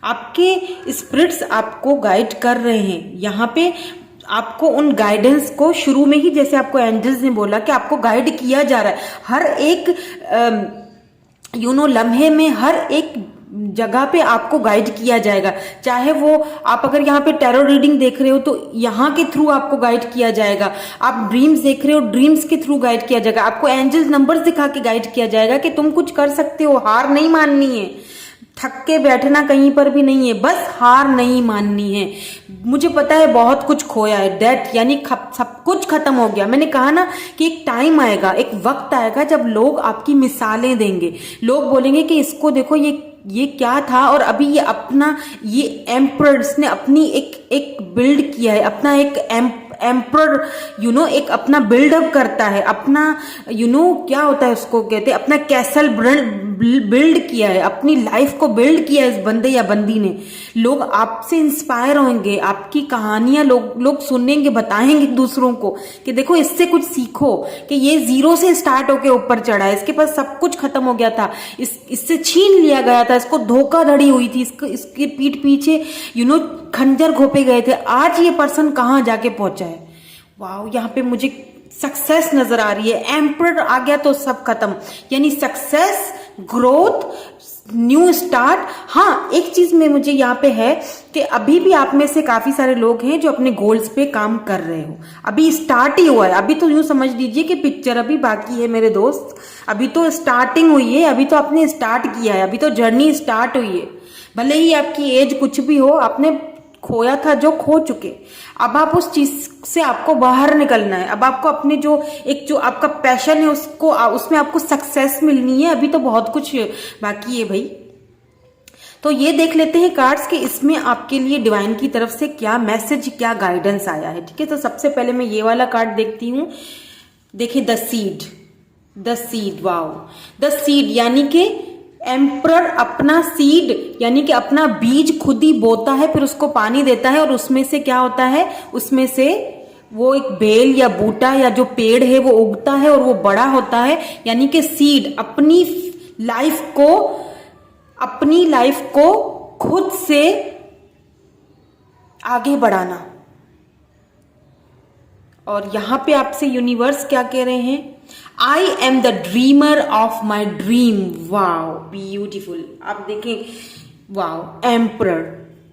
आपके स्पिरिट्स आपको गाइड कर रहे हैं। यहाँ पे आपको उन गाइडेंस को शुरू में ही, जैसे आपको एंजल्स ने बोला कि आपको गाइड किया जा रहा है। हर एक लम्हे में, हर एक जगह पे आपको गाइड किया जाएगा। चाहे वो आप अगर यहाँ पे टैरो रीडिंग देख रहे हो तो यहाँ के थ्रू आपको गाइड किया जाएगा। आप ड्रीम्स देख रहे हो, ड्रीम्स के थ्रू गाइड किया जाएगा। आपको एंजल्स नंबर्स दिखा के गाइड किया जाएगा कि तुम कुछ कर सकते हो, हार नहीं माननी है, थक के बैठना कहीं पर भी नहीं है, बस हार नहीं माननी है। मुझे पता है बहुत कुछ खोया है, डेथ यानी सब कुछ खत्म हो गया। मैंने कहा ना कि एक टाइम आएगा, एक वक्त आएगा जब लोग आपकी मिसालें देंगे, लोग बोलेंगे कि इसको देखो, ये क्या था, और अभी ये अपना, ये एम्परर्स ने अपनी एक बिल्ड किया है, अपना एक एम्पर एक अपना बिल्डअप करता है, अपना क्या होता है उसको कहते हैं, अपना कैसल बिल्ड किया है, अपनी लाइफ को बिल्ड किया है इस बंदे या बंदी ने। लोग आपसे इंस्पायर होंगे, आपकी कहानियां लोग सुनेंगे, बताएंगे दूसरों को कि देखो इससे कुछ सीखो, कि ये जीरो से स्टार्ट होके ऊपर चढ़ा है, इसके पास सब कुछ खत्म हो गया था, इससे छीन लिया गया था, इसको धोखाधड़ी हुई थी, इसके पीठ पीछे खंजर घोपे गए थे, आज ये पर्सन कहाँ जाके पहुंचा है। वाह, यहाँ पे मुझे सक्सेस नजर आ रही है। एम्पर आ गया तो सब खत्म, यानी सक्सेस, ग्रोथ, न्यू स्टार्ट। हाँ, एक चीज में मुझे यहाँ पे है कि अभी भी आप में से काफी सारे लोग हैं जो अपने गोल्स पे काम कर रहे हो, अभी स्टार्ट ही हुआ है, अभी तो यूं समझ लीजिए कि पिक्चर अभी बाकी है मेरे दोस्त, अभी तो स्टार्टिंग हुई है, अभी तो आपने स्टार्ट किया है, अभी तो जर्नी स्टार्ट हुई है। भले ही आपकी एज कुछ भी हो, आपने खोया था जो खो चुके, अब आप उस चीज से आपको बाहर निकलना है। अब आपको अपने जो आपका पैशन है उसमें आपको सक्सेस मिलनी है, अभी तो बहुत कुछ बाकी है भाई। तो ये देख लेते हैं कार्ड्स के इसमें आपके लिए डिवाइन की तरफ से क्या मैसेज, क्या गाइडेंस आया है। ठीक है, तो सबसे पहले मैं ये वाला कार्ड देखती हूँ। देखिए the seed, wow, the seed यानी कि एम्परर अपना सीड यानी कि अपना बीज खुद ही बोता है, फिर उसको पानी देता है और उसमें से क्या होता है, उसमें से वो एक बेल या बूटा या जो पेड़ है वो उगता है और वो बड़ा होता है। यानी कि सीड अपनी लाइफ को खुद से आगे बढ़ाना। और यहां पे आपसे यूनिवर्स क्या कह रहे हैं, I am the dreamer of my dream. Wow, beautiful. आप देखें, वाओ,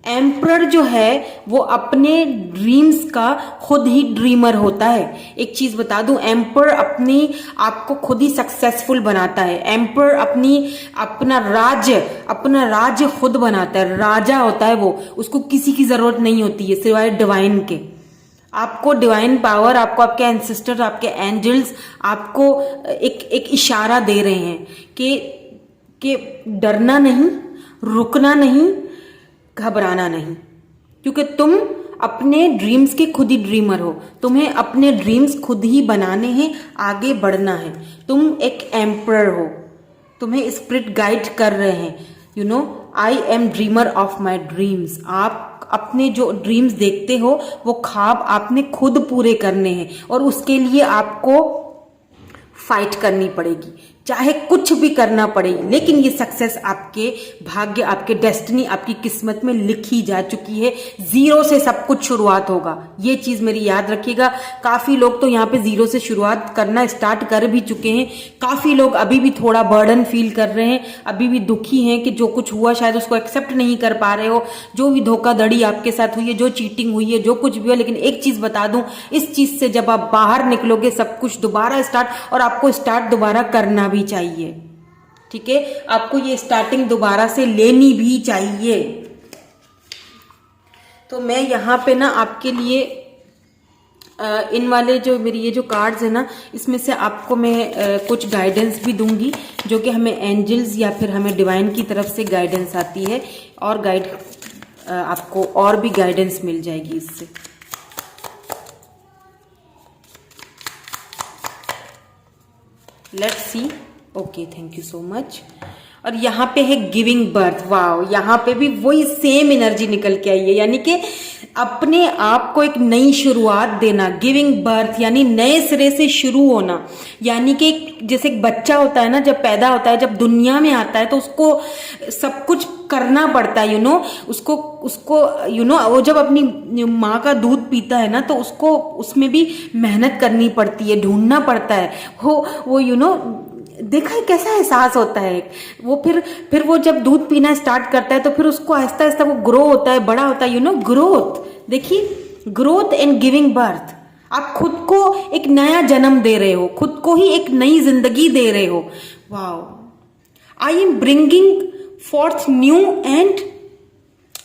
एम्परर जो है वो अपने ड्रीम्स का खुद ही ड्रीमर होता है। एक चीज बता दूं, एम्पर अपनी आपको खुद ही सक्सेसफुल बनाता है। एम्पर अपना राज्य खुद बनाता है, राजा होता है वो, उसको किसी की जरूरत नहीं होती है सिवाय डिवाइन के। आपको डिवाइन पावर, आपको आपके एंसेस्टर, आपके एंजल्स आपको एक इशारा दे रहे हैं कि डरना नहीं, रुकना नहीं, घबराना नहीं, क्योंकि तुम अपने ड्रीम्स के खुद ही ड्रीमर हो। तुम्हें अपने ड्रीम्स खुद ही बनाने हैं, आगे बढ़ना है। तुम एक एम्परर हो, तुम्हें स्पिरिट गाइड कर रहे हैं। I am dreamer of my dreams. आप अपने जो ड्रीम्स देखते हो वो ख्वाब आपने खुद पूरे करने हैं और उसके लिए आपको फाइट करनी पड़ेगी, चाहे कुछ भी करना पड़े, लेकिन ये सक्सेस आपके भाग्य, आपके डेस्टिनी, आपकी किस्मत में लिखी जा चुकी है। जीरो से सब कुछ शुरुआत होगा, ये चीज मेरी याद रखिएगा। काफी लोग तो यहाँ पे जीरो से शुरुआत करना स्टार्ट कर भी चुके हैं, काफी लोग अभी भी थोड़ा बर्डन फील कर रहे हैं, अभी भी दुखी हैं कि जो कुछ हुआ शायद उसको एक्सेप्ट नहीं कर पा रहे हो, जो भी धोखाधड़ी आपके साथ हुई है, जो चीटिंग हुई है, जो कुछ भी हो। लेकिन एक चीज बता दूं, इस चीज से जब आप बाहर निकलोगे सब कुछ दोबारा स्टार्ट, और आपको स्टार्ट दोबारा करना भी चाहिए। ठीक है, आपको ये स्टार्टिंग दोबारा से लेनी भी चाहिए। तो मैं यहां पे ना आपके लिए इन वाले जो मेरी ये जो कार्ड्स है ना, इसमें से आपको मैं कुछ गाइडेंस भी दूंगी, जो कि हमें एंजल्स या फिर हमें डिवाइन की तरफ से गाइडेंस आती है, और आपको और भी गाइडेंस मिल जाएगी इससे। Let's see. Okay, thank you so much. और यहाँ पे है गिविंग बर्थ। वाओ, यहाँ पे भी वही सेम एनर्जी निकल के आई है, यानी कि अपने आप को एक नई शुरुआत देना। गिविंग बर्थ यानी नए सिरे से शुरू होना, यानी कि जैसे एक बच्चा होता है ना, जब पैदा होता है, जब दुनिया में आता है तो उसको सब कुछ करना पड़ता है, उसको वो जब अपनी माँ का दूध पीता है ना, तो उसको उसमें भी मेहनत करनी पड़ती है, ढूंढना पड़ता है। वो देखा है कैसा एहसास होता है वो। फिर वो जब दूध पीना स्टार्ट करता है तो फिर उसको आहिस्ता आहिस्ता वो ग्रो होता है, बड़ा होता है, ग्रोथ। देखिए, ग्रोथ एंड गिविंग बर्थ। आप खुद को एक नया जन्म दे रहे हो, खुद को ही एक नई जिंदगी दे रहे हो। Wow, I am bringing forth new and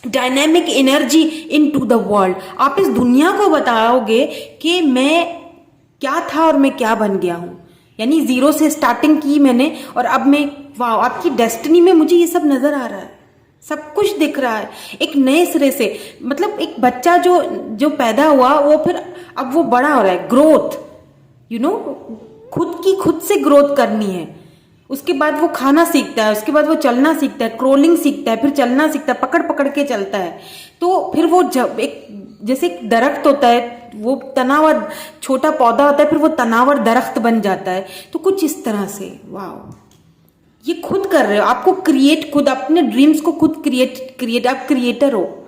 dynamic energy into the world. आप इस दुनिया को बताओगे कि मैं क्या था और मैं क्या बन गया हूं, यानी जीरो से स्टार्टिंग की मैंने, और अब मैं, वाह, आपकी डेस्टिनी में मुझे ये सब नजर आ रहा है, सब कुछ दिख रहा है एक नए सिरे से। मतलब एक बच्चा जो पैदा हुआ, वो फिर अब वो बड़ा हो रहा है, ग्रोथ, खुद से ग्रोथ करनी है। उसके बाद वो खाना सीखता है, उसके बाद वो चलना सीखता है, क्रोलिंग सीखता है, फिर चलना सीखता है, पकड़ पकड़ के चलता है। तो फिर वो जब जैसे एक दरख्त होता है, वो तनावर छोटा पौधा होता है, फिर वो तनावर दरख्त बन जाता है। तो कुछ इस तरह से, वाह, ये खुद कर रहे हो, आपको क्रिएट, खुद अपने ड्रीम्स को खुद क्रिएट आप क्रिएटर हो।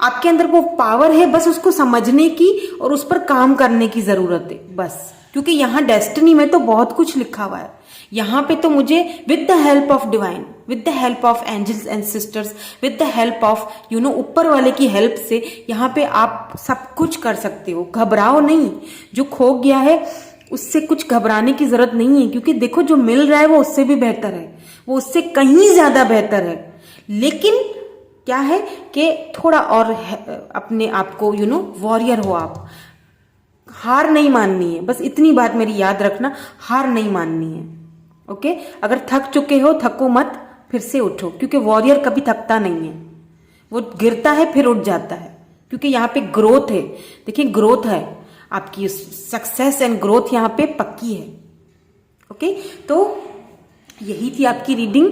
आपके अंदर वो पावर है, बस उसको समझने की और उस पर काम करने की जरूरत है बस। क्योंकि यहाँ डेस्टिनी में तो बहुत कुछ लिखा हुआ है। यहाँ पे तो मुझे with the help of divine, with the help of angels ancestors, with the help of ऊपर वाले की हेल्प से यहाँ पे आप सब कुछ कर सकते हो। घबराओ नहीं, जो खो गया है उससे कुछ घबराने की जरूरत नहीं है। क्योंकि देखो, जो मिल रहा है वो उससे भी बेहतर है, वो उससे कहीं ज्यादा बेहतर है। लेकिन क्या है कि थोड़ा और अपने आप को वॉरियर हो आप। हार नहीं माननी है, बस इतनी बात मेरी याद रखना, हार नहीं माननी है। ओके, अगर थक चुके हो, थको मत, फिर से उठो। क्योंकि वॉरियर कभी थकता नहीं है, वो गिरता है फिर उठ जाता है। क्योंकि यहाँ पे ग्रोथ है, देखिए ग्रोथ है आपकी, सक्सेस एंड ग्रोथ यहाँ पे पक्की है। ओके, तो यही थी आपकी रीडिंग।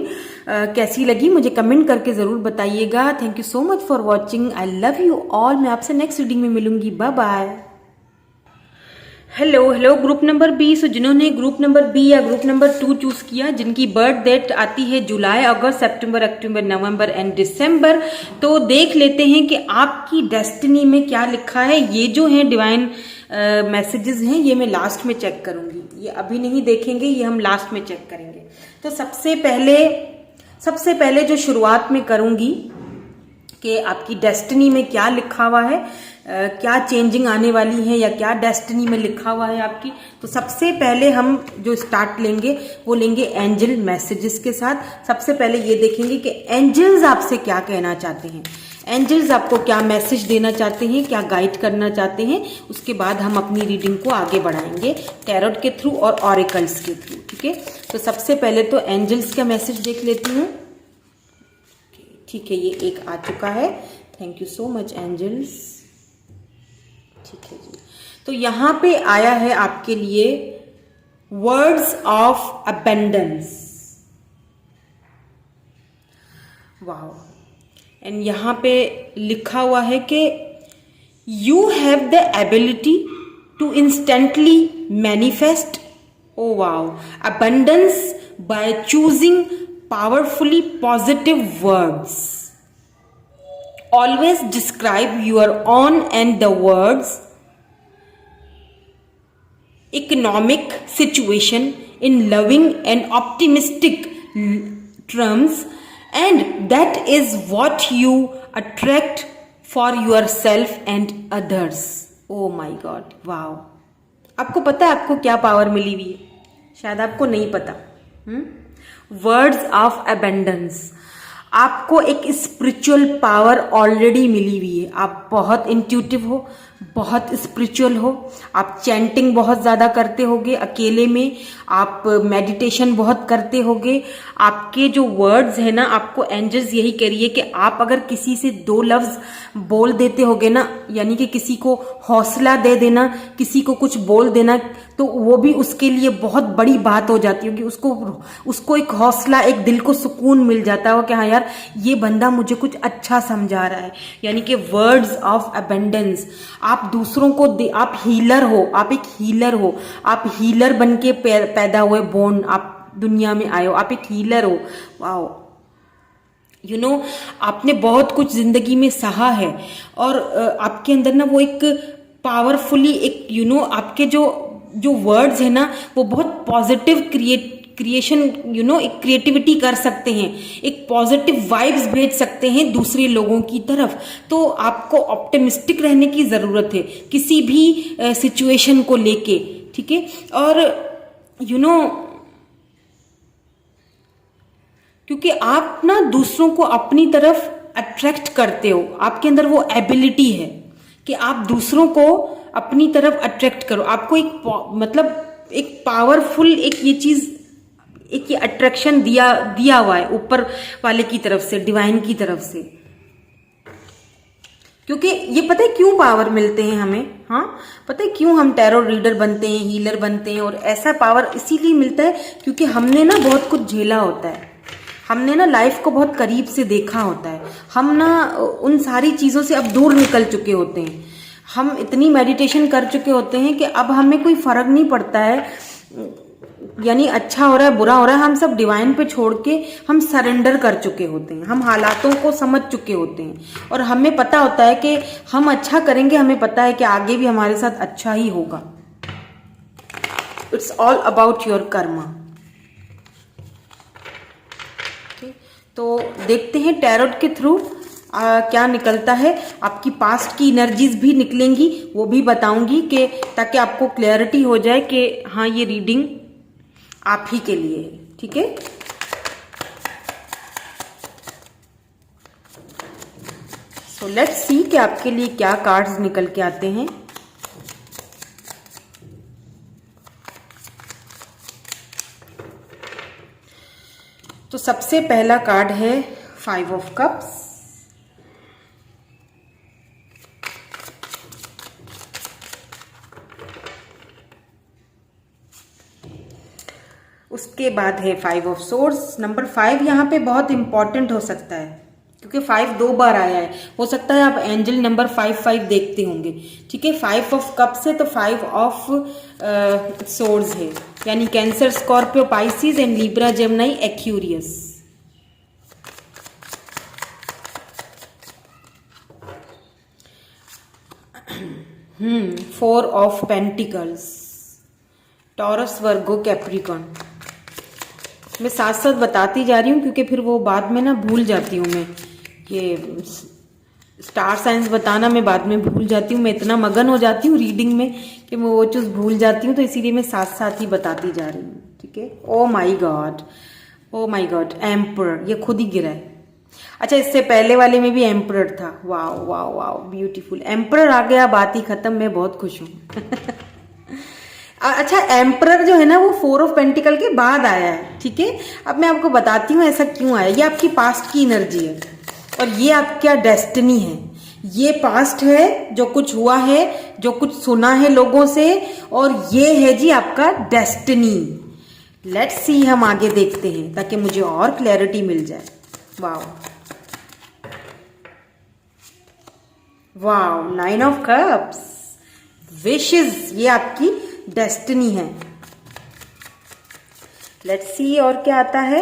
कैसी लगी मुझे कमेंट करके जरूर बताइएगा। Thank you so much for watching, I love you all. मैं आपसे नेक्स्ट रीडिंग में मिलूंगी, bye bye. Hello group number B. So जिन्होंने ग्रुप नंबर बी या ग्रुप नंबर 2 चूज किया, जिनकी बर्थ डेट आती है जुलाई, अगस्त, सितंबर, अक्टूबर, नवंबर एंड दिसंबर, तो देख लेते हैं कि आपकी डेस्टिनी में क्या लिखा है। ये जो है डिवाइन मैसेजेस हैं, ये मैं लास्ट में चेक करूंगी, ये अभी नहीं देखेंगे, ये हम लास्ट में चेक करेंगे। तो सबसे पहले जो शुरुआत में करूंगी कि आपकी डेस्टिनी में क्या लिखा हुआ है, क्या चेंजिंग आने वाली है या क्या डेस्टिनी में लिखा हुआ है आपकी। तो सबसे पहले हम जो स्टार्ट लेंगे वो लेंगे एंजल मैसेजेस के साथ। सबसे पहले ये देखेंगे कि एंजल्स आपसे क्या कहना चाहते हैं, एंजल्स आपको क्या मैसेज देना चाहते हैं, क्या गाइड करना चाहते हैं। उसके बाद हम अपनी रीडिंग को आगे बढ़ाएंगे टैरोट के थ्रू और ऑरेकल्स के थ्रू। ठीक है, तो सबसे पहले तो एंजल्स का मैसेज देख लेती हूँ। ठीक है, ये एक आ चुका है, thank you so much angels. ठीक है जी, तो यहां पे आया है आपके लिए words of abundance. Wow, and यहां पे लिखा हुआ है कि you have the ability to instantly manifest, oh wow, abundance by choosing powerfully positive words. Always describe your own and the words economic situation in loving and optimistic terms, and that is what you attract for yourself and others. Oh my God, wow! आपको पता है आपको क्या power मिली हुई है? शायद आपको नहीं पता। वर्ड्स ऑफ अबेंडेंस, आपको एक स्पिरिचुअल पावर ऑलरेडी मिली हुई है। आप बहुत इंट्यूटिव हो, बहुत स्पिरिचुअल हो, आप चैंटिंग बहुत ज़्यादा करते होगे अकेले में, आप मेडिटेशन बहुत करते होगे। आपके जो वर्ड्स है ना, आपको एंजल्स यही कह रही है कि आप अगर किसी से 2 लफ्ज बोल देते होगे ना, यानी कि किसी को हौसला दे देना, किसी को कुछ बोल देना, तो वो भी उसके लिए बहुत बड़ी बात हो जाती होगी। उसको एक हौसला, एक दिल को सुकून मिल जाता हो कि हाँ यार, ये बंदा मुझे कुछ अच्छा समझा रहा है। यानी कि वर्ड्स ऑफ अबेंडेंस, आप दूसरों को आप हीलर हो, आप एक हीलर हो, आप हीलर बन के पैदा हुए, बोर्न आप दुनिया में आए हो, आप एक हीलर हो। वाओ, आपने बहुत कुछ जिंदगी में सहा है और आपके अंदर ना वो एक पावरफुली एक आपके जो वर्ड्स है ना, वो बहुत पॉजिटिव क्रिएशन एक क्रिएटिविटी कर सकते हैं, एक पॉजिटिव वाइब्स भेज सकते हैं दूसरे लोगों की तरफ। तो आपको ऑप्टिमिस्टिक रहने की जरूरत है किसी भी सिचुएशन को लेके। ठीक है, और क्योंकि आप ना दूसरों को अपनी तरफ अट्रैक्ट करते हो, आपके अंदर वो एबिलिटी है कि आप दूसरों को अपनी तरफ अट्रैक्ट करो। आपको एक पावरफुल ये चीज, एक ये अट्रैक्शन दिया हुआ है ऊपर वाले की तरफ से, डिवाइन की तरफ से। क्योंकि ये पता है क्यों पावर मिलते हैं हमें, हाँ पता है क्यों हम टैरो रीडर बनते हैं, हीलर बनते हैं, और ऐसा पावर इसीलिए मिलता है क्योंकि हमने ना बहुत कुछ झेला होता है, हमने ना लाइफ को बहुत करीब से देखा होता है, हम ना उन सारी चीज़ों से अब दूर निकल चुके होते हैं, हम इतनी मेडिटेशन कर चुके होते हैं कि अब हमें कोई फर्क नहीं पड़ता है, यानी अच्छा हो रहा है बुरा हो रहा है, हम सब डिवाइन पे छोड़ के हम सरेंडर कर चुके होते हैं, हम हालातों को समझ चुके होते हैं और हमें पता होता है कि हम अच्छा करेंगे, हमें पता है कि आगे भी हमारे साथ अच्छा ही होगा। It's all about your Karma. तो देखते हैं टैरोट के थ्रू क्या निकलता है। आपकी पास्ट की एनर्जीज भी निकलेंगी, वो भी बताऊंगी कि ताकि आपको क्लैरिटी हो जाए कि हाँ ये रीडिंग आप ही के लिए है, ठीक है। सो लेट्स सी कि आपके लिए क्या कार्ड्स निकल के आते हैं। तो सबसे पहला कार्ड है 5 ऑफ कप्स। उसके बाद है 5 ऑफ सोर्ड्स। नंबर 5 यहाँ पे बहुत इंपॉर्टेंट हो सकता है क्योंकि 5 2 बार आया है, हो सकता है आप एंजल नंबर 5 देखते होंगे, ठीक है। 5 ऑफ कप्स है तो 5 ऑफ सोर्ड्स है, यानी cancer, Scorpio, Pisces and Libra, Gemini, Aquarius. Four of pentacles, taurus, Virgo, Capricorn. मैं साथ साथ बताती जा रही हूँ क्योंकि फिर वो बाद में ना भूल जाती हूँ मैं, ये स्टार साइंस बताना मैं बाद में भूल जाती हूँ, मैं इतना मगन हो जाती हूँ रीडिंग में कि मैं वो चीज़ भूल जाती हूँ, तो इसीलिए मैं साथ साथ ही बताती जा रही हूँ, ठीक है। ओ माई गॉड, ओ माई गॉड, एम्परर, ये खुद ही गिरा है। अच्छा, इससे पहले वाले में भी एम्परर था। Wow wow wow, beautiful. Emperor आ गया, बात ही खत्म, मैं बहुत खुश हूँ। अच्छा, एम्परर जो है ना वो 4 ऑफ पेंटिकल के बाद आया है, ठीक है। अब मैं आपको बताती हूँ ऐसा क्यों आया। ये आपकी पास्ट की एनर्जी है और ये आपका डेस्टिनी है। ये पास्ट है, जो कुछ हुआ है, जो कुछ सुना है लोगों से, और ये है जी आपका डेस्टिनी। लेट्स सी, हम आगे देखते हैं ताकि मुझे और क्लैरिटी मिल जाए। Wow wow, 9 of cups, wishes, ये आपकी डेस्टिनी है। लेट्स सी और क्या आता है।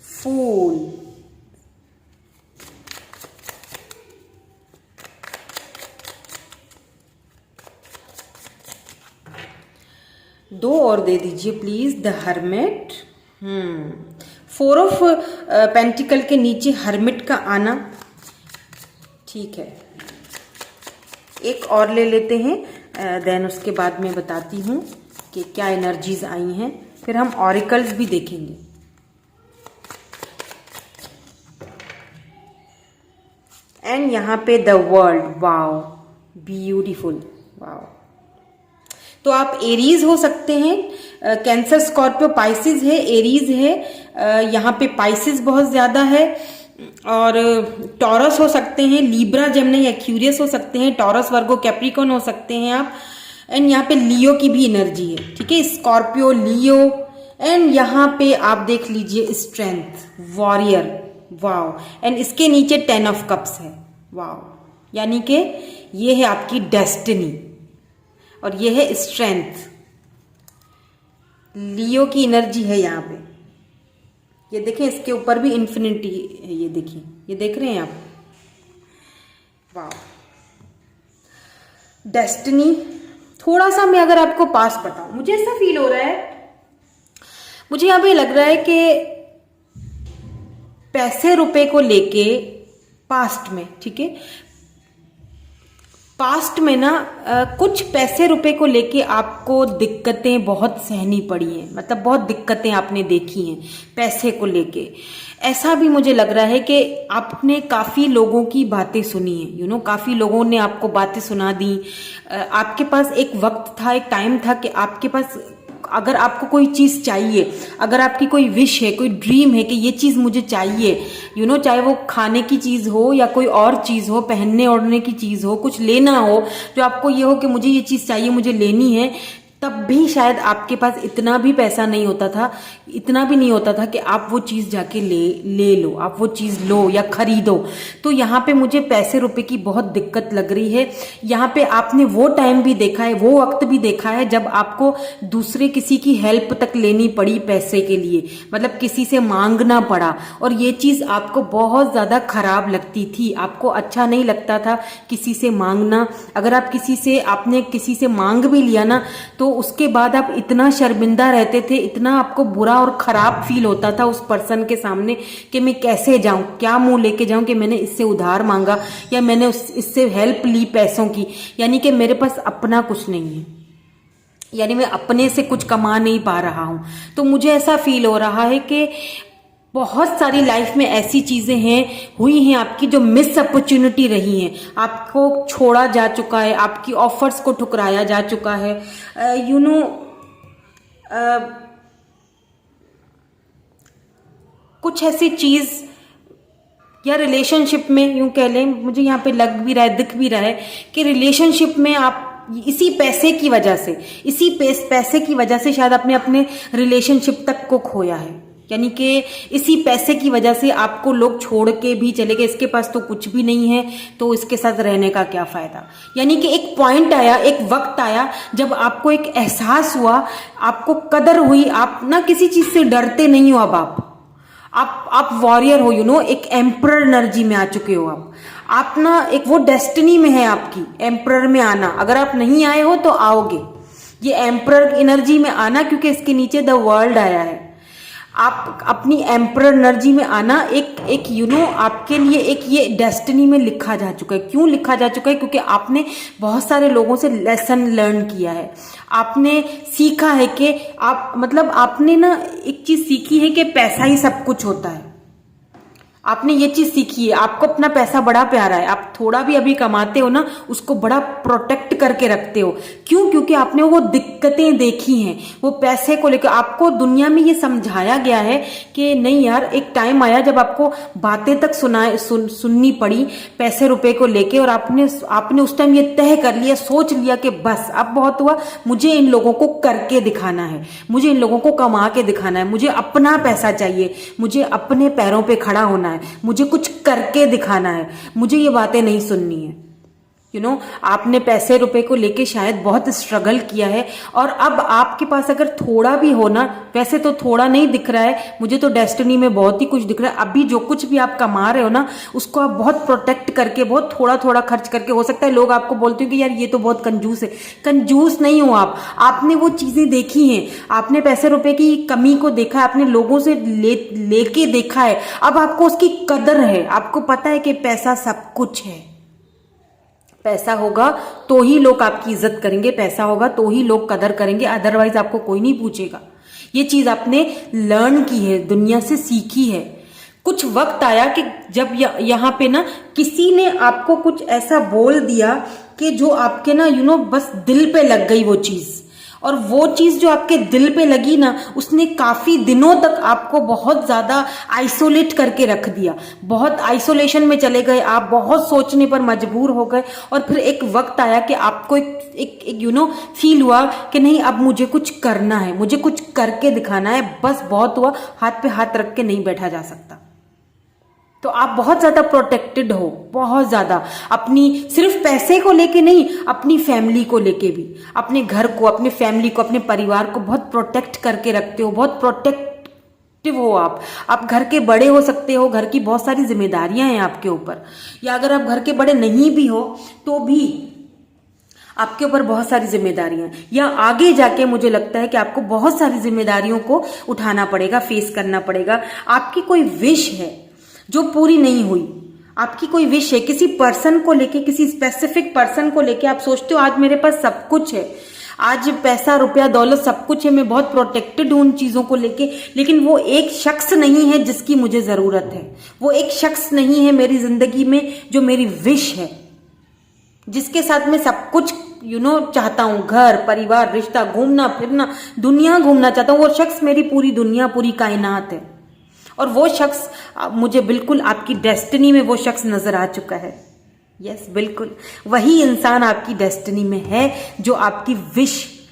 फूल, दो और दे दीजिए please. The hermit, 4 of pentacle के नीचे हर्मिट का आना, ठीक है। एक और ले लेते हैं, देन उसके बाद मैं बताती हूँ कि क्या एनर्जीज आई हैं, फिर हम ऑरिकल्स भी देखेंगे। एंड यहाँ पे the world, wow beautiful, wow. तो आप एरीज हो सकते हैं, कैंसर, स्कॉर्पियो, पाइसिस है, एरीज है, यहाँ पे पाइसिस बहुत ज्यादा है, और टॉरस हो सकते हैं, लीब्रा, जेमिनी, एक्यूरियस हो सकते हैं, टॉरस, वर्गो, कैप्रिकॉन हो सकते हैं आप। एंड यहाँ पे लियो की भी एनर्जी है, ठीक है, स्कॉर्पियो, लियो। एंड यहाँ पे आप देख लीजिए स्ट्रेंथ, वॉरियर, वाओ। एंड इसके नीचे 10 ऑफ कप्स है, वाओ, यानी कि ये है आपकी डेस्टिनी और ये है स्ट्रेंथ। लियो की एनर्जी है यहाँ पे, ये देखें, इसके ऊपर भी इन्फिनिटी है, ये देखिए, ये देख रहे हैं आप, वाह। डेस्टिनी, थोड़ा सा मैं अगर आपको पास बताऊं, मुझे ऐसा फील हो रहा है, मुझे यहाँ पे लग रहा है कि पैसे रुपए को लेके पास्ट में, ठीक है, पास्ट में ना कुछ पैसे रुपए को लेके आपको दिक्कतें बहुत सहनी पड़ी हैं, मतलब बहुत दिक्कतें आपने देखी हैं पैसे को लेके। ऐसा भी मुझे लग रहा है कि आपने काफ़ी लोगों की बातें सुनी हैं, यू नो, काफ़ी लोगों ने आपको बातें सुना दी। आपके पास एक वक्त था, एक टाइम था कि आपके पास अगर आपको कोई चीज़ चाहिए, अगर आपकी कोई विश है, कोई ड्रीम है कि ये चीज़ मुझे चाहिए, चाहे वो खाने की चीज़ हो या कोई और चीज़ हो, पहनने ओढ़ने की चीज़ हो, कुछ लेना हो, जो आपको ये हो कि मुझे ये चीज़ चाहिए, मुझे लेनी है, तब भी शायद आपके पास इतना भी पैसा नहीं होता था, इतना भी नहीं होता था कि आप वो चीज़ जाके ले लो, आप वो चीज़ लो या खरीदो। तो यहाँ पे मुझे पैसे रुपए की बहुत दिक्कत लग रही है। यहाँ पे आपने वो टाइम भी देखा है, वो वक्त भी देखा है जब आपको दूसरे किसी की हेल्प तक लेनी पड़ी पैसे के लिए, मतलब किसी से मांगना पड़ा, और ये चीज़ आपको बहुत ज़्यादा खराब लगती थी। आपको अच्छा नहीं लगता था किसी से मांगना। अगर आपने किसी से मांग भी लिया ना, तो उसके बाद आप इतना शर्मिंदा रहते थे, इतना आपको बुरा और खराब फील होता था उस पर्सन के सामने कि मैं कैसे जाऊं, क्या मुंह लेके जाऊं कि मैंने इससे उधार मांगा या मैंने इससे हेल्प ली पैसों की, यानी कि मेरे पास अपना कुछ नहीं है, यानी मैं अपने से कुछ कमा नहीं पा रहा हूं। तो मुझे ऐसा फील हो रहा है कि बहुत सारी लाइफ में ऐसी चीजें हुई हैं आपकी जो मिस अपॉर्चुनिटी रही हैं, आपको छोड़ा जा चुका है, आपकी ऑफर्स को ठुकराया जा चुका है। कुछ ऐसी चीज या रिलेशनशिप में यूं कह लें, मुझे यहाँ पे लग भी रहा है, दिख भी रहा है कि रिलेशनशिप में आप इसी पैसे की वजह से, इसी पैसे की वजह से शायद आपने अपने रिलेशनशिप तक को खोया है। यानी कि इसी पैसे की वजह से आपको लोग छोड़ के भी चले गए, इसके पास तो कुछ भी नहीं है तो इसके साथ रहने का क्या फायदा। यानी कि एक पॉइंट आया, एक वक्त आया जब आपको एक एहसास हुआ, आपको कदर हुई, आप ना किसी चीज से डरते नहीं हो। अब आप वॉरियर हो, एक एम्परर एनर्जी में आ चुके हो। आप ना एक वो डेस्टिनी में है आपकी, एम्परर में आना। अगर आप नहीं आए हो तो आओगे, ये एम्परर एनर्जी में आना, क्योंकि इसके नीचे द वर्ल्ड आया है। आप अपनी एम्परर एनर्जी में आना एक आपके लिए एक ये डेस्टिनी में लिखा जा चुका है। क्यों लिखा जा चुका है? क्योंकि आपने बहुत सारे लोगों से लेसन लर्न किया है, आपने सीखा है कि आपने ना एक चीज सीखी है कि पैसा ही सब कुछ होता है। आपने ये चीज सीखी है, आपको अपना पैसा बड़ा प्यारा है, आप थोड़ा भी अभी कमाते हो ना उसको बड़ा प्रोटेक्ट करके रखते हो। क्यों? क्योंकि आपने वो दिक्कतें देखी हैं, वो पैसे को लेकर आपको दुनिया में ये समझाया गया है कि नहीं यार, एक टाइम आया जब आपको बातें तक सुननी पड़ी पैसे रुपए को लेके, और आपने उस टाइम ये तय कर लिया, सोच लिया कि बस अब बहुत हुआ, मुझे इन लोगों को करके दिखाना है, मुझे इन लोगों को कमा के दिखाना है, मुझे अपना पैसा चाहिए, मुझे अपने पैरों पे खड़ा होना है, मुझे कुछ करके दिखाना है, मुझे ये बातें नहीं सुननी है। आपने पैसे रुपए को लेके शायद बहुत स्ट्रगल किया है, और अब आपके पास अगर थोड़ा भी हो ना, वैसे तो थोड़ा नहीं दिख रहा है, मुझे तो डेस्टिनी में बहुत ही कुछ दिख रहा है। अभी जो कुछ भी आप कमा रहे हो ना, उसको आप बहुत प्रोटेक्ट करके, बहुत थोड़ा थोड़ा खर्च करके, हो सकता है लोग आपको बोलते हो कि यार ये तो बहुत कंजूस है। कंजूस नहीं हो आप, आपने वो चीजें देखी हैं, आपने पैसे रुपए की कमी को देखा है, आपने लोगों से लेके देखा है, अब आपको उसकी कदर है, आपको पता है कि पैसा सब कुछ है। पैसा होगा तो ही लोग आपकी इज्जत करेंगे, पैसा होगा तो ही लोग कदर करेंगे, अदरवाइज आपको कोई नहीं पूछेगा। ये चीज आपने लर्न की है, दुनिया से सीखी है। कुछ वक्त आया कि जब यहाँ पे ना किसी ने आपको कुछ ऐसा बोल दिया कि जो आपके ना बस दिल पे लग गई वो चीज, और वो चीज जो आपके दिल पे लगी ना, उसने काफी दिनों तक आपको बहुत ज्यादा आइसोलेट करके रख दिया, बहुत आइसोलेशन में चले गए आप, बहुत सोचने पर मजबूर हो गए। और फिर एक वक्त आया कि आपको एक फील हुआ कि नहीं, अब मुझे कुछ करना है, मुझे कुछ करके दिखाना है, बस बहुत हुआ, हाथ पे हाथ रख के नहीं बैठा जा सकता। तो आप बहुत ज्यादा प्रोटेक्टेड हो, बहुत ज्यादा, अपनी सिर्फ पैसे को लेके नहीं, अपनी फैमिली को लेके भी, अपने घर को, अपने फैमिली को, अपने परिवार को बहुत प्रोटेक्ट करके रखते हो, बहुत प्रोटेक्टिव हो आप घर के बड़े हो सकते हो, घर की बहुत सारी जिम्मेदारियां हैं आपके ऊपर, या अगर आप घर के बड़े नहीं भी हो तो भी आपके ऊपर बहुत सारी जिम्मेदारियां, या आगे जाके मुझे लगता है कि आपको बहुत सारी जिम्मेदारियों को उठाना पड़ेगा, फेस करना पड़ेगा। आपकी कोई विश है जो पूरी नहीं हुई, आपकी कोई विश है किसी पर्सन को लेके, किसी स्पेसिफिक पर्सन को लेके, आप सोचते हो आज मेरे पास सब कुछ है, आज पैसा रुपया दौलत सब कुछ है, मैं बहुत प्रोटेक्टेड हूं उन चीजों को लेके, लेकिन वो एक शख्स नहीं है जिसकी मुझे जरूरत है, वो एक शख्स नहीं है मेरी जिंदगी में जो मेरी विश है, जिसके साथ मैं सब कुछ चाहता हूं, घर परिवार रिश्ता, घूमना फिरना, दुनिया घूमना चाहता हूं, वो शख्स मेरी पूरी दुनिया पूरी कायनात है। और वो शख्स मुझे बिल्कुल आपकी डेस्टिनी में वो शख्स नजर आ चुका है। यस, बिल्कुल वही इंसान आपकी डेस्टिनी में है जो आपकी विश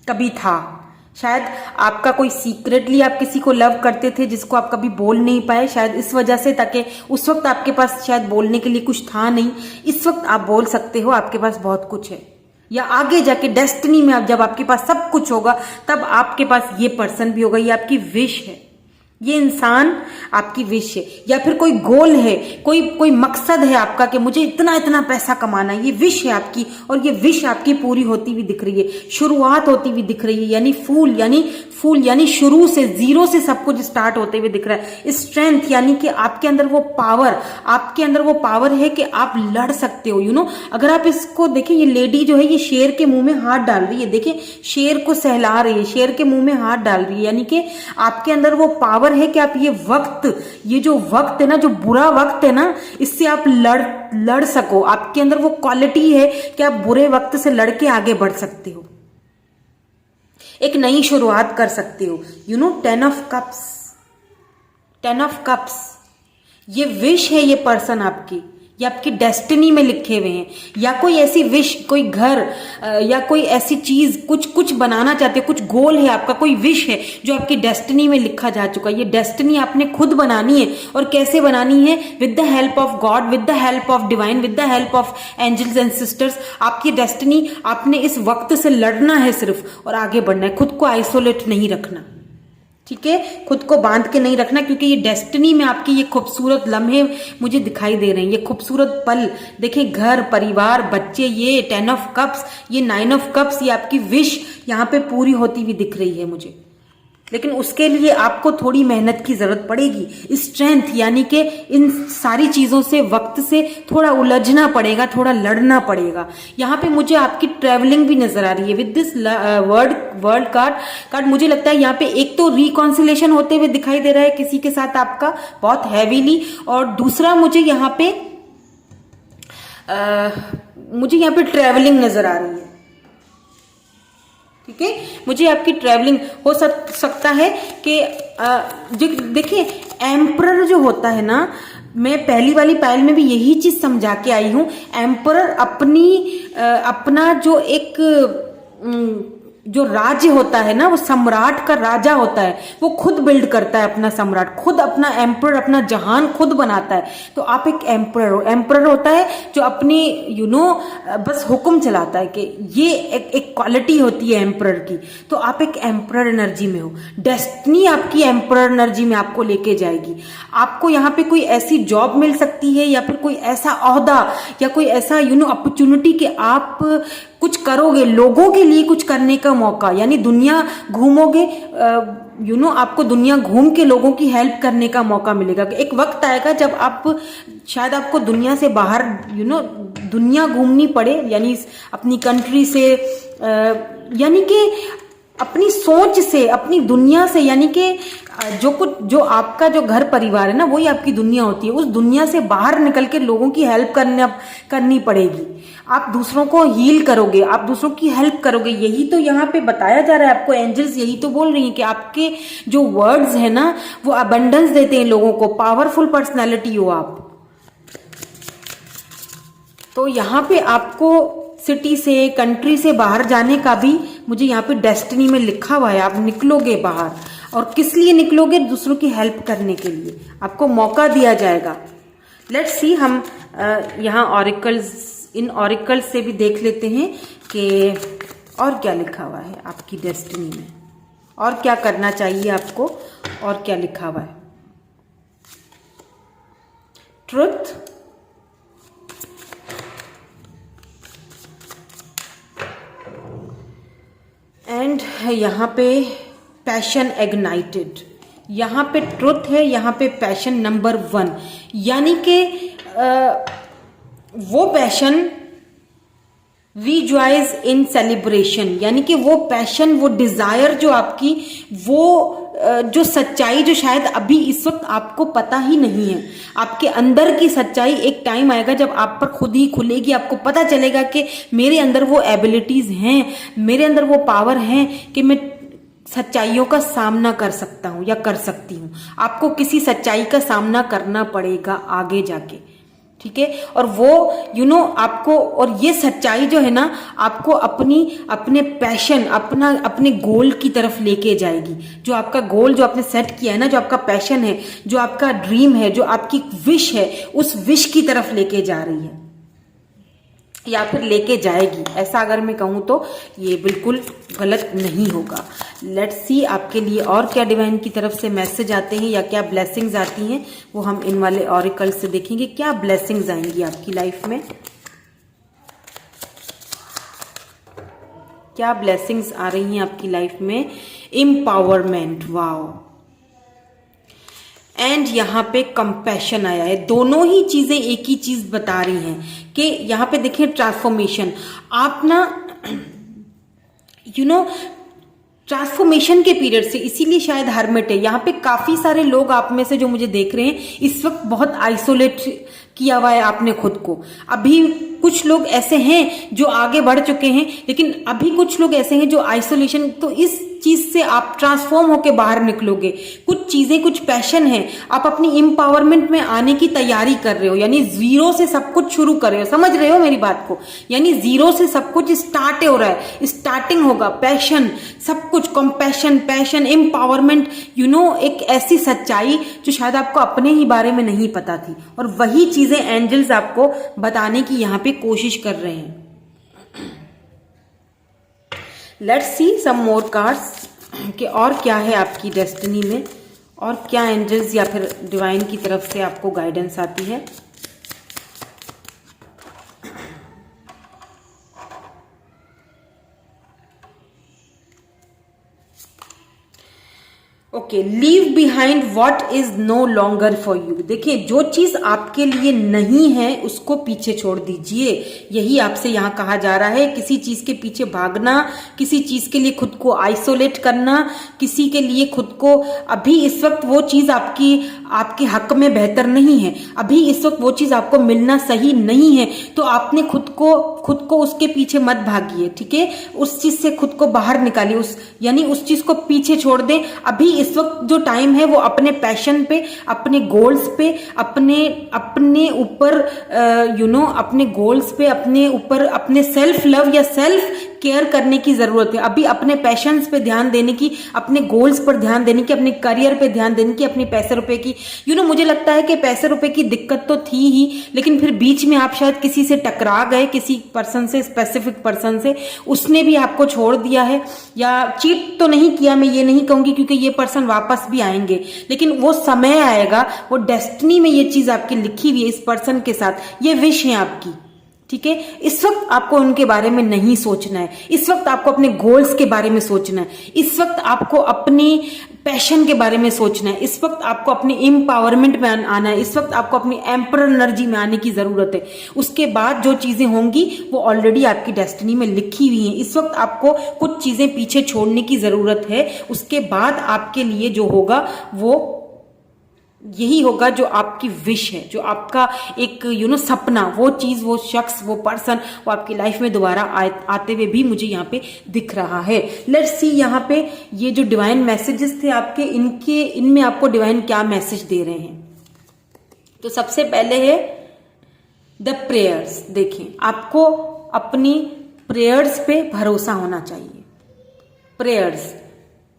कभी था। शायद आपका कोई सीक्रेटली आप किसी को लव करते थे जिसको आप कभी बोल नहीं पाए, शायद इस वजह से, ताकि उस वक्त आपके पास शायद बोलने के लिए कुछ था नहीं। इस वक्त आप बोल सकते हो, आपके पास बहुत कुछ है। या आगे जाके डेस्टिनी में आप जब आपके पास सब कुछ होगा तब आपके पास ये पर्सन भी होगा। ये आपकी विश है, ये इंसान आपकी विश है। या फिर कोई गोल है, कोई मकसद है आपका कि मुझे इतना इतना पैसा कमाना है, ये विश है आपकी। और ये विश आपकी पूरी होती हुई दिख रही है, शुरुआत होती हुई दिख रही है। यानी फूल यानी शुरू से, जीरो से सब कुछ स्टार्ट होते हुए दिख रहा है। स्ट्रेंथ यानी कि आपके अंदर वो पावर है कि आप लड़ सकते हो। अगर आप इसको देखें, ये लेडी जो है ये शेर के मुंह में हाथ डाल रही है। देखें, शेर को सहला रही है, शेर के मुंह में हाथ डाल रही है। यानी कि आपके अंदर वो पावर है कि आप ये जो वक्त है ना, जो बुरा वक्त है ना, इससे आप लड़ सको। आपके अंदर वो क्वालिटी है कि आप बुरे वक्त से लड़ के आगे बढ़ सकते हो, एक नई शुरुआत कर सकते हो। 10 ऑफ कप्स ये विश है, ये पर्सन आपकी, ये आपकी डेस्टिनी में लिखे हुए हैं। या कोई ऐसी विश, कोई घर या कोई ऐसी चीज, कुछ बनाना चाहते हो, कुछ गोल है आपका, कोई विश है जो आपकी डेस्टिनी में लिखा जा चुका है। ये डेस्टिनी आपने खुद बनानी है। और कैसे बनानी है? With the help of God, with the help of divine, with the help of angels ancestors. आपकी डेस्टिनी, आपने इस वक्त से लड़ना है सिर्फ और आगे बढ़ना है। खुद को आइसोलेट नहीं रखना, ठीक है? खुद को बांध के नहीं रखना, क्योंकि ये डेस्टिनी में आपकी ये खूबसूरत लम्हे मुझे दिखाई दे रहे हैं, ये खूबसूरत पल। देखिए, घर परिवार बच्चे, ये 10 ऑफ कप्स, ये 9 ऑफ कप्स, ये आपकी विश यहाँ पे पूरी होती हुई दिख रही है मुझे। लेकिन उसके लिए आपको थोड़ी मेहनत की जरूरत पड़ेगी। स्ट्रेंथ यानी कि इन सारी चीजों से, वक्त से थोड़ा उलझना पड़ेगा, थोड़ा लड़ना पड़ेगा। यहाँ पे मुझे आपकी ट्रेवलिंग भी नजर आ रही है विद दिस वर्ल्ड कार्ड। मुझे लगता है यहाँ पे एक तो रिकॉन्सिलेशन होते हुए दिखाई दे रहा है किसी के साथ आपका, बहुत हैवीली। और दूसरा मुझे यहाँ पे ट्रेवलिंग नजर आ रही है, ठीक है? मुझे आपकी ट्रैवलिंग हो सकता है कि देखिए, एम्परर जो होता है ना, मैं पहली वाली पायल में भी यही चीज समझा के आई हूं। एम्परर अपना जो राज्य होता है ना, वो सम्राट का राजा होता है, वो खुद बिल्ड करता है अपना सम्राट, खुद अपना एम्परर, अपना जहान खुद बनाता है। तो आप एक एम्परर हो। एम्परर होता है जो अपनी बस हुक्म चलाता है, कि ये एक क्वालिटी होती है एम्परर की। तो आप एक एम्परर एनर्जी में हो। डेस्टिनी आपकी एम्परर एनर्जी में आपको लेके जाएगी। आपको यहाँ पे कोई ऐसी जॉब मिल सकती है, या फिर कोई ऐसा ओहदा, या कोई ऐसा अपॉर्चुनिटी कि आप कुछ करोगे, लोगों के लिए कुछ करने का मौका। यानी दुनिया घूमोगे, आपको दुनिया घूम के लोगों की हेल्प करने का मौका मिलेगा। एक वक्त आएगा जब शायद आपको दुनिया से बाहर दुनिया घूमनी पड़े, यानी अपनी कंट्री से, यानी कि अपनी सोच से, अपनी दुनिया से, यानी कि जो आपका जो घर परिवार है ना, वही आपकी दुनिया होती है। उस दुनिया से बाहर निकल के लोगों की हेल्प करनी पड़ेगी। आप दूसरों को हील करोगे, आप दूसरों की हेल्प करोगे। यही तो यहाँ पे बताया जा रहा है आपको। एंजल्स यही तो बोल रही हैं कि आपके जो वर्ड्स है ना, वो अबंडेंस देते हैं लोगों को। पावरफुल पर्सनैलिटी हो आप। तो यहाँ पे आपको सिटी से, कंट्री से बाहर जाने का भी मुझे यहाँ पे डेस्टिनी में लिखा हुआ है। आप निकलोगे बाहर, और किस लिए निकलोगे? दूसरों की हेल्प करने के लिए आपको मौका दिया जाएगा। लेट्स सी, हम यहाँ इन ऑरिकल्स से भी देख लेते हैं कि और क्या लिखा हुआ है आपकी डेस्टिनी में, और क्या करना चाहिए आपको, और क्या लिखा हुआ है। ट्रुथ, एंड यहाँ पे पैशन एग्नाइटेड, यहाँ पे ट्रुथ है, यहाँ पे पैशन नंबर 1। यानी कि वो पैशन रिजॉइस इन सेलिब्रेशन, यानी कि वो पैशन, वो डिजायर जो आपकी, वो जो सच्चाई जो शायद अभी इस वक्त आपको पता ही नहीं है, आपके अंदर की सच्चाई एक टाइम आएगा जब आप पर खुद ही खुलेगी, आपको पता चलेगा कि मेरे अंदर वो एबिलिटीज हैं, मेरे अंदर वो पावर है कि मैं सच्चाइयों का सामना कर सकता हूं या कर सकती हूं। आपको किसी सच्चाई का सामना करना पड़ेगा आगे जाके, ठीक है। और वो आपको, और ये सच्चाई जो है ना आपको अपने पैशन, अपने गोल की तरफ लेके जाएगी। जो आपका गोल जो आपने सेट किया है ना, जो आपका पैशन है, जो आपका ड्रीम है, जो आपकी विश है, उस विश की तरफ लेके जा रही है या फिर लेके जाएगी। ऐसा अगर मैं कहूं तो ये बिल्कुल गलत नहीं होगा। लेट्स सी आपके लिए और क्या डिवाइन की तरफ से मैसेज आते हैं या क्या ब्लेसिंग्स आती हैं, वो हम इन वाले ऑरिकल से देखेंगे। क्या ब्लेसिंग्स आएंगी आपकी लाइफ में, क्या ब्लेसिंग्स आ रही हैं आपकी लाइफ में। एम्पावरमेंट, वाओ, एंड यहाँ पे कंपैशन आया है। दोनों ही चीजें एक ही चीज बता रही हैं कि यहाँ पे देखिए ट्रांसफॉर्मेशन, आप ना ट्रांसफॉर्मेशन के पीरियड से, इसीलिए शायद हर्मिट है। यहाँ पे काफी सारे लोग आप में से जो मुझे देख रहे हैं इस वक्त बहुत आइसोलेट किया हुआ है आपने खुद को। अभी कुछ लोग ऐसे हैं जो आगे बढ़ चुके हैं, लेकिन अभी कुछ लोग ऐसे हैं जो आइसोलेशन, तो इस चीज से आप ट्रांसफॉर्म होके बाहर निकलोगे। कुछ चीजें, कुछ पैशन है, आप अपनी एम्पावरमेंट में आने की तैयारी कर रहे हो, यानी जीरो से सब कुछ शुरू कर रहे हो। समझ रहे हो मेरी बात को, यानी जीरो से सब कुछ स्टार्ट हो रहा है, स्टार्टिंग होगा। पैशन, सब कुछ, कंपैशन, पैशन, एम्पावरमेंट, एक ऐसी सच्चाई जो शायद आपको अपने ही बारे में नहीं पता थी, और वही चीजें एंजल्स आपको बताने की यहाँ पे कोशिश कर रहे हैं। Let's see some more cards कि और क्या है आपकी डेस्टिनी में, और क्या एंजल्स या फिर डिवाइन की तरफ से आपको गाइडेंस आती है। Okay, leave behind what is no longer for you. देखिए, जो चीज आपके लिए नहीं है उसको पीछे छोड़ दीजिए, यही आपसे यहाँ कहा जा रहा है। किसी चीज के पीछे भागना, किसी चीज के लिए खुद को आइसोलेट करना, किसी के लिए खुद को, अभी इस वक्त वो चीज आपके हक में बेहतर नहीं है, अभी इस वक्त वो चीज आपको मिलना सही नहीं है, तो आपने खुद को उसके पीछे मत भागिए, ठीक है। उस चीज से खुद को बाहर निकालिए, यानी उस चीज को पीछे छोड़ दें। अभी इस वक्त जो टाइम है वो अपने पैशन पे, अपने गोल्स पे, अपने ऊपर अपने गोल्स पे, अपने ऊपर, अपने सेल्फ लव या सेल्फ केयर करने की जरूरत है। अभी अपने पैशंस पे ध्यान देने की, अपने गोल्स पर ध्यान देने की, अपने करियर पे ध्यान देने की, अपने पैसे रुपए की। मुझे लगता है कि पैसे रुपए की दिक्कत तो थी ही, लेकिन फिर बीच में आप शायद किसी से टकरा गए, किसी पर्सन से, स्पेसिफिक पर्सन से, उसने भी आपको छोड़ दिया है, या चीट तो नहीं किया, मैं ये नहीं कहूंगी, क्योंकि ये पर्सन वापस भी आएंगे, लेकिन वो समय आएगा, वो डेस्टिनी में ये चीज आपकी लिखी हुई है इस पर्सन के साथ, ये विश है आपकी, ठीक है। इस वक्त आपको उनके बारे में नहीं सोचना है, इस वक्त आपको अपने गोल्स के बारे में सोचना है, इस वक्त आपको अपनी पैशन के बारे में सोचना है, इस वक्त आपको अपनी एम्पावरमेंट में आना है, इस वक्त आपको अपनी एम्परर एनर्जी में आने की जरूरत है। उसके बाद जो चीजें होंगी वो ऑलरेडी आपकी डेस्टिनी में लिखी हुई हैं। इस वक्त आपको कुछ चीजें पीछे छोड़ने की जरूरत है, उसके बाद आपके लिए जो होगा वो यही होगा जो आपकी विश है, जो आपका एक सपना, वो चीज, वो शख्स, वो पर्सन, वो आपकी लाइफ में दोबारा आते हुए भी मुझे यहाँ पे दिख रहा है। लेट्स सी यहाँ पे ये जो डिवाइन मैसेजेस थे आपके, इनमें आपको डिवाइन क्या मैसेज दे रहे हैं। तो सबसे पहले है द प्रेयर्स। देखें, आपको अपनी प्रेयर्स पे भरोसा होना चाहिए। प्रेयर्स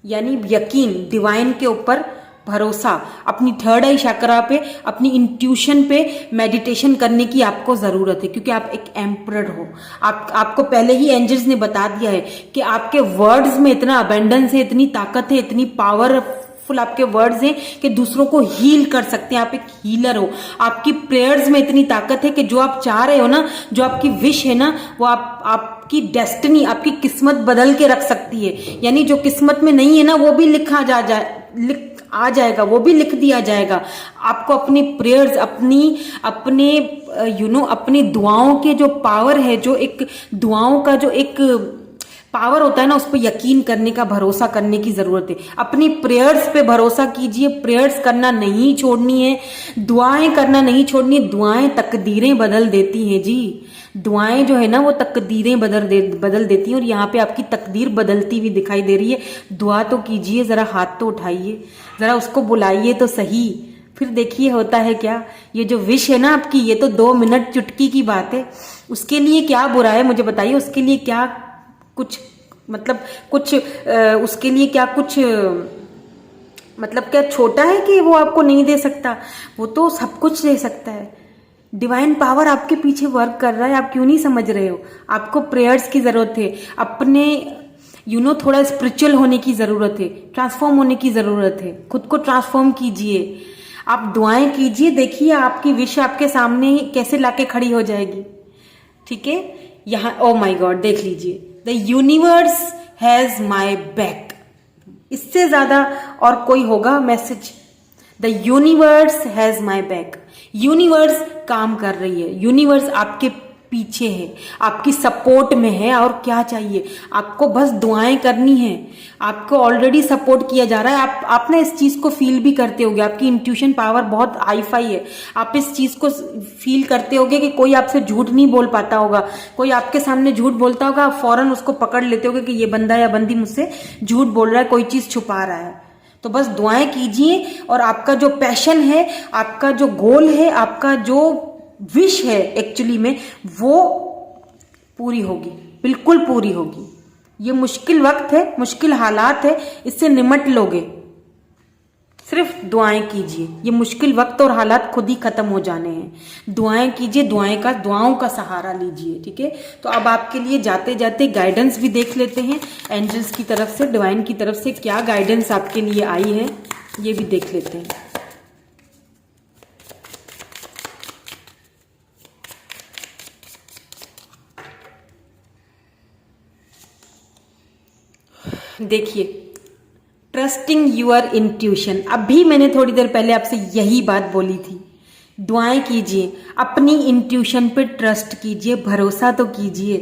यानी यकीन, डिवाइन के ऊपर भरोसा, अपनी थर्ड आई चक्रा पे, अपनी इंट्यूशन पे मेडिटेशन करने की आपको जरूरत है, क्योंकि आप एक एम्परर हो। आपको पहले ही एंजल्स ने बता दिया है कि आपके वर्ड्स में इतना अबेंडेंस है, इतनी ताकत है, इतनी पावरफुल आपके वर्ड्स हैं कि दूसरों को हील कर सकते हैं। आप एक हीलर हो। आपकी प्रेयर्स में इतनी ताकत है कि जो आप चाह रहे हो ना, जो आपकी विश है ना, वो आपकी डेस्टिनी, आपकी किस्मत बदल के रख सकती है। यानी जो किस्मत में नहीं है ना, वो भी आ जाएगा, वो भी लिख दिया जाएगा। आपको अपनी प्रेयर्स, अपनी दुआओं के जो पावर है, जो एक दुआओं का जो एक पावर होता है ना, उस पर यकीन करने का, भरोसा करने की जरूरत है। अपनी प्रेयर्स पे भरोसा कीजिए, प्रेयर्स करना नहीं छोड़नी है, दुआएं करना नहीं छोड़नी। दुआएं तकदीरें बदल देती हैं जी। दुआएं जो है ना वो तकदीरें बदल देती हैं, और यहाँ पे आपकी तकदीर बदलती हुई दिखाई दे रही है। दुआ तो कीजिए, जरा हाथ तो उठाइए, जरा उसको बुलाइए तो सही, फिर देखिए होता है क्या। ये जो विश है ना आपकी, ये तो 2 मिनट चुटकी की बात है। उसके लिए क्या बुरा है मुझे बताइए, उसके लिए क्या कुछ मतलब कुछ उसके लिए क्या कुछ मतलब क्या छोटा है कि वो आपको नहीं दे सकता? वो तो सब कुछ दे सकता है। डिवाइन पावर आपके पीछे वर्क कर रहा है, आप क्यों नहीं समझ रहे हो? आपको प्रेयर्स की जरूरत है, अपने थोड़ा स्पिरिचुअल होने की जरूरत है, ट्रांसफॉर्म होने की जरूरत है। खुद को ट्रांसफॉर्म कीजिए, आप दुआएं कीजिए, देखिए आपकी विश आपके सामने ही कैसे लाके खड़ी हो जाएगी। ठीक है, यहाँ ओ माय गॉड देख लीजिए, the universe has my back. इससे ज्यादा और कोई होगा message? The universe has my back. Universe काम कर रही है, यूनिवर्स आपके पीछे है, आपकी सपोर्ट में है। और क्या चाहिए आपको? बस दुआएं करनी है। आपको ऑलरेडी सपोर्ट किया जा रहा है। आप ना इस चीज को फील भी करते होगे, आपकी इंट्यूशन पावर बहुत हाई फाई है। आप इस चीज को फील करते होगे कि कोई आपसे झूठ नहीं बोल पाता होगा, कोई आपके सामने झूठ बोलता होगा, आप फौरन उसको पकड़ लेते होगे कि ये बंदा या बंदी मुझसे झूठ बोल रहा है, कोई चीज छुपा रहा है। तो बस दुआएं कीजिए, और आपका जो पैशन है, आपका जो गोल है, आपका जो विश है एक्चुअली में, वो पूरी होगी, बिल्कुल पूरी होगी। ये मुश्किल वक्त है, मुश्किल हालात है, इससे निमट लोगे। सिर्फ दुआएं कीजिए, ये मुश्किल वक्त और हालात खुद ही खत्म हो जाने हैं। दुआएं कीजिए, दुआओं का सहारा लीजिए। ठीक है, तो अब आपके लिए जाते जाते गाइडेंस भी देख लेते हैं, एंजल्स की तरफ से, डिवाइन की तरफ से क्या गाइडेंस आपके लिए आई है, ये भी देख लेते हैं। देखिए, ट्रस्टिंग यूर इंट्यूशन। अभी मैंने थोड़ी देर पहले आपसे यही बात बोली थी। दुआएं कीजिए, अपनी इंट्यूशन पे ट्रस्ट कीजिए, भरोसा तो कीजिए,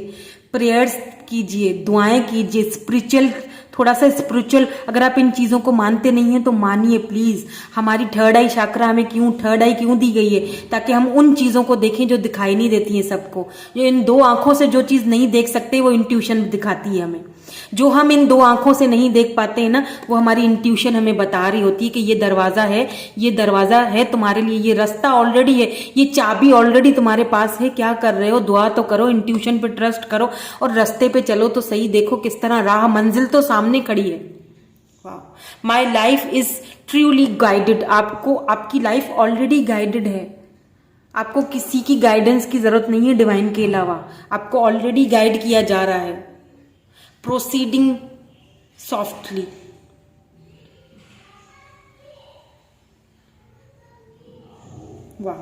प्रेयर्स कीजिए, दुआएं कीजिए, स्पिरिचुअल, थोड़ा सा स्पिरिचुअल। अगर आप इन चीजों को मानते नहीं हैं तो मानिए प्लीज। हमारी थर्ड आई चक्रा हमें थर्ड आई क्यों दी गई है? ताकि हम उन चीजों को देखें जो दिखाई नहीं देती हैं सबको। जो इन 2 आंखों से जो चीज नहीं देख सकते, वो इंट्यूशन दिखाती है हमें। जो हम इन 2 आंखों से नहीं देख पाते हैं ना, वो हमारी इंट्यूशन हमें बता रही होती है कि ये दरवाजा है, ये दरवाजा है तुम्हारे लिए, ये रास्ता ऑलरेडी है, ये चाबी ऑलरेडी तुम्हारे पास है। क्या कर रहे हो? दुआ तो करो, इंट्यूशन पे ट्रस्ट करो, और रास्ते पे चलो तो सही। देखो किस तरह राह, मंजिल तो सामने खड़ी है। वाह, my life is truly guided. आपको, आपकी लाइफ ऑलरेडी गाइडेड है। आपको किसी की गाइडेंस की जरूरत नहीं है डिवाइन के अलावा। आपको ऑलरेडी गाइड किया जा रहा है। Proceeding softly. वाह,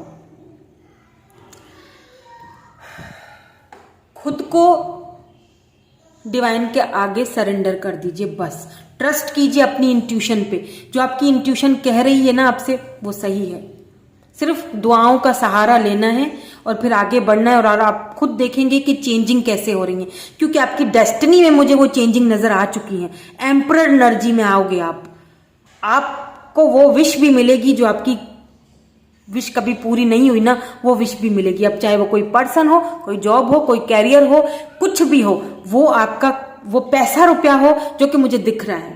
खुद को डिवाइन के आगे सरेंडर कर दीजिए। बस ट्रस्ट कीजिए अपनी इंट्यूशन पे। जो आपकी इंट्यूशन कह रही है ना आपसे, वो सही है। सिर्फ दुआओं का सहारा लेना है और फिर आगे बढ़ना है, और आप खुद देखेंगे कि चेंजिंग कैसे हो रही है। क्योंकि आपकी डेस्टिनी में मुझे वो चेंजिंग नजर आ चुकी है। एम्परर एनर्जी में आओगे आप। आपको वो विश भी मिलेगी जो आपकी विश कभी पूरी नहीं हुई ना, वो विश भी मिलेगी। अब चाहे वो कोई पर्सन हो, कोई जॉब हो, कोई कैरियर हो, कुछ भी हो, वो आपका वो पैसा रुपया हो जो कि मुझे दिख रहा है,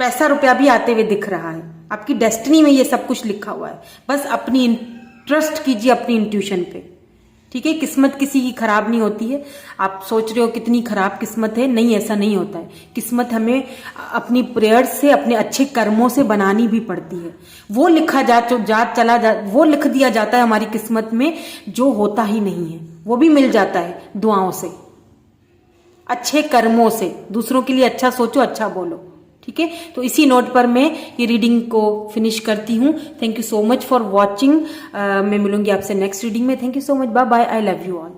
पैसा रुपया भी आते हुए दिख रहा है। आपकी डेस्टिनी में ये सब कुछ लिखा हुआ है। बस अपनी ट्रस्ट कीजिए अपनी इंट्यूशन पे। ठीक है, किस्मत किसी की खराब नहीं होती है। आप सोच रहे हो कितनी खराब किस्मत है, नहीं, ऐसा नहीं होता है। किस्मत हमें अपनी प्रेयर्स से, अपने अच्छे कर्मों से बनानी भी पड़ती है। वो वो लिख दिया जाता है हमारी किस्मत में, जो होता ही नहीं है, वो भी मिल जाता है दुआओं से, अच्छे कर्मों से। दूसरों के लिए अच्छा सोचो, अच्छा बोलो। ठीक है, तो इसी नोट पर मैं ये रीडिंग को फिनिश करती हूँ। Thank you so much for watching. मैं मिलूंगी आपसे नेक्स्ट रीडिंग में। Thank you so much, bye bye, I love you all.